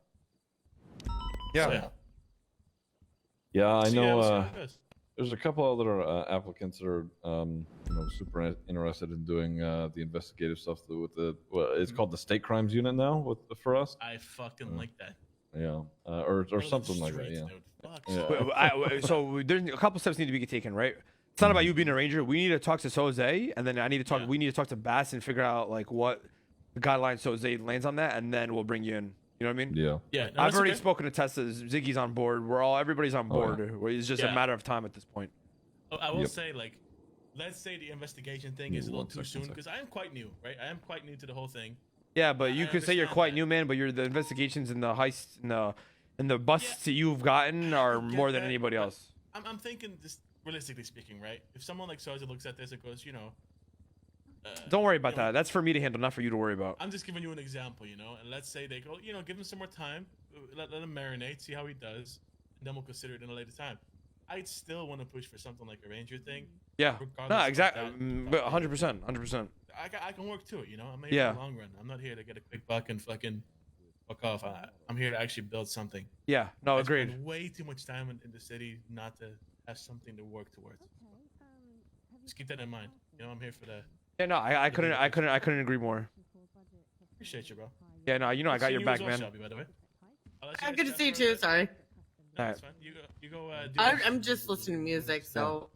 Yeah. So, Yeah, I So, yeah, know. we'll see how it goes. There's a couple other applicants that are, super interested in doing the investigative stuff with it's called the State Crimes Unit now for us. I fucking like that. Yeah, or something like that. Yeah. So there's a couple steps need to be taken, right? It's not about you being a ranger. We need to talk to Jose, and then we need to talk to Bass and figure out like what the guidelines Jose lands on that, and then we'll bring you in. You know what I mean? Yeah. Yeah. I've already spoken to Tessa. Ziggy's on board. Everybody's on board. It's just a Yeah. matter of time at this point. I will say, let's say the investigation thing is a little too soon, because I am quite new, right? I am quite new to the whole thing. Yeah, but you could say you're quite new, man. But the investigations and the heists and the busts that you've gotten are more than anybody else. I'm thinking, just realistically speaking, right? If someone like Soza looks at this and goes, Don't worry about that. That's for me to handle, not for you to worry about. I'm just giving you an example, and let's say they go, give him some more time, let him marinate, see how he does, and then we'll consider it in a later time. I'd still want to push for something like a Ranger thing. Yeah. regardless No, of exactly. that. But 100%. 100%. I can work to it, I'm here for the long run. I'm not here to get a quick buck and fucking fuck off. I'm here to actually build something. Yeah. No, I agreed. spend way too much time in the city not to have something to work towards. Just keep that in mind. I'm here for the. Yeah, no, I couldn't agree more. Appreciate you, bro. Yeah, no, I got your back, man. Shelby, by the way. Good to see you too. Sorry. All right. You go. I'm just listening to music, so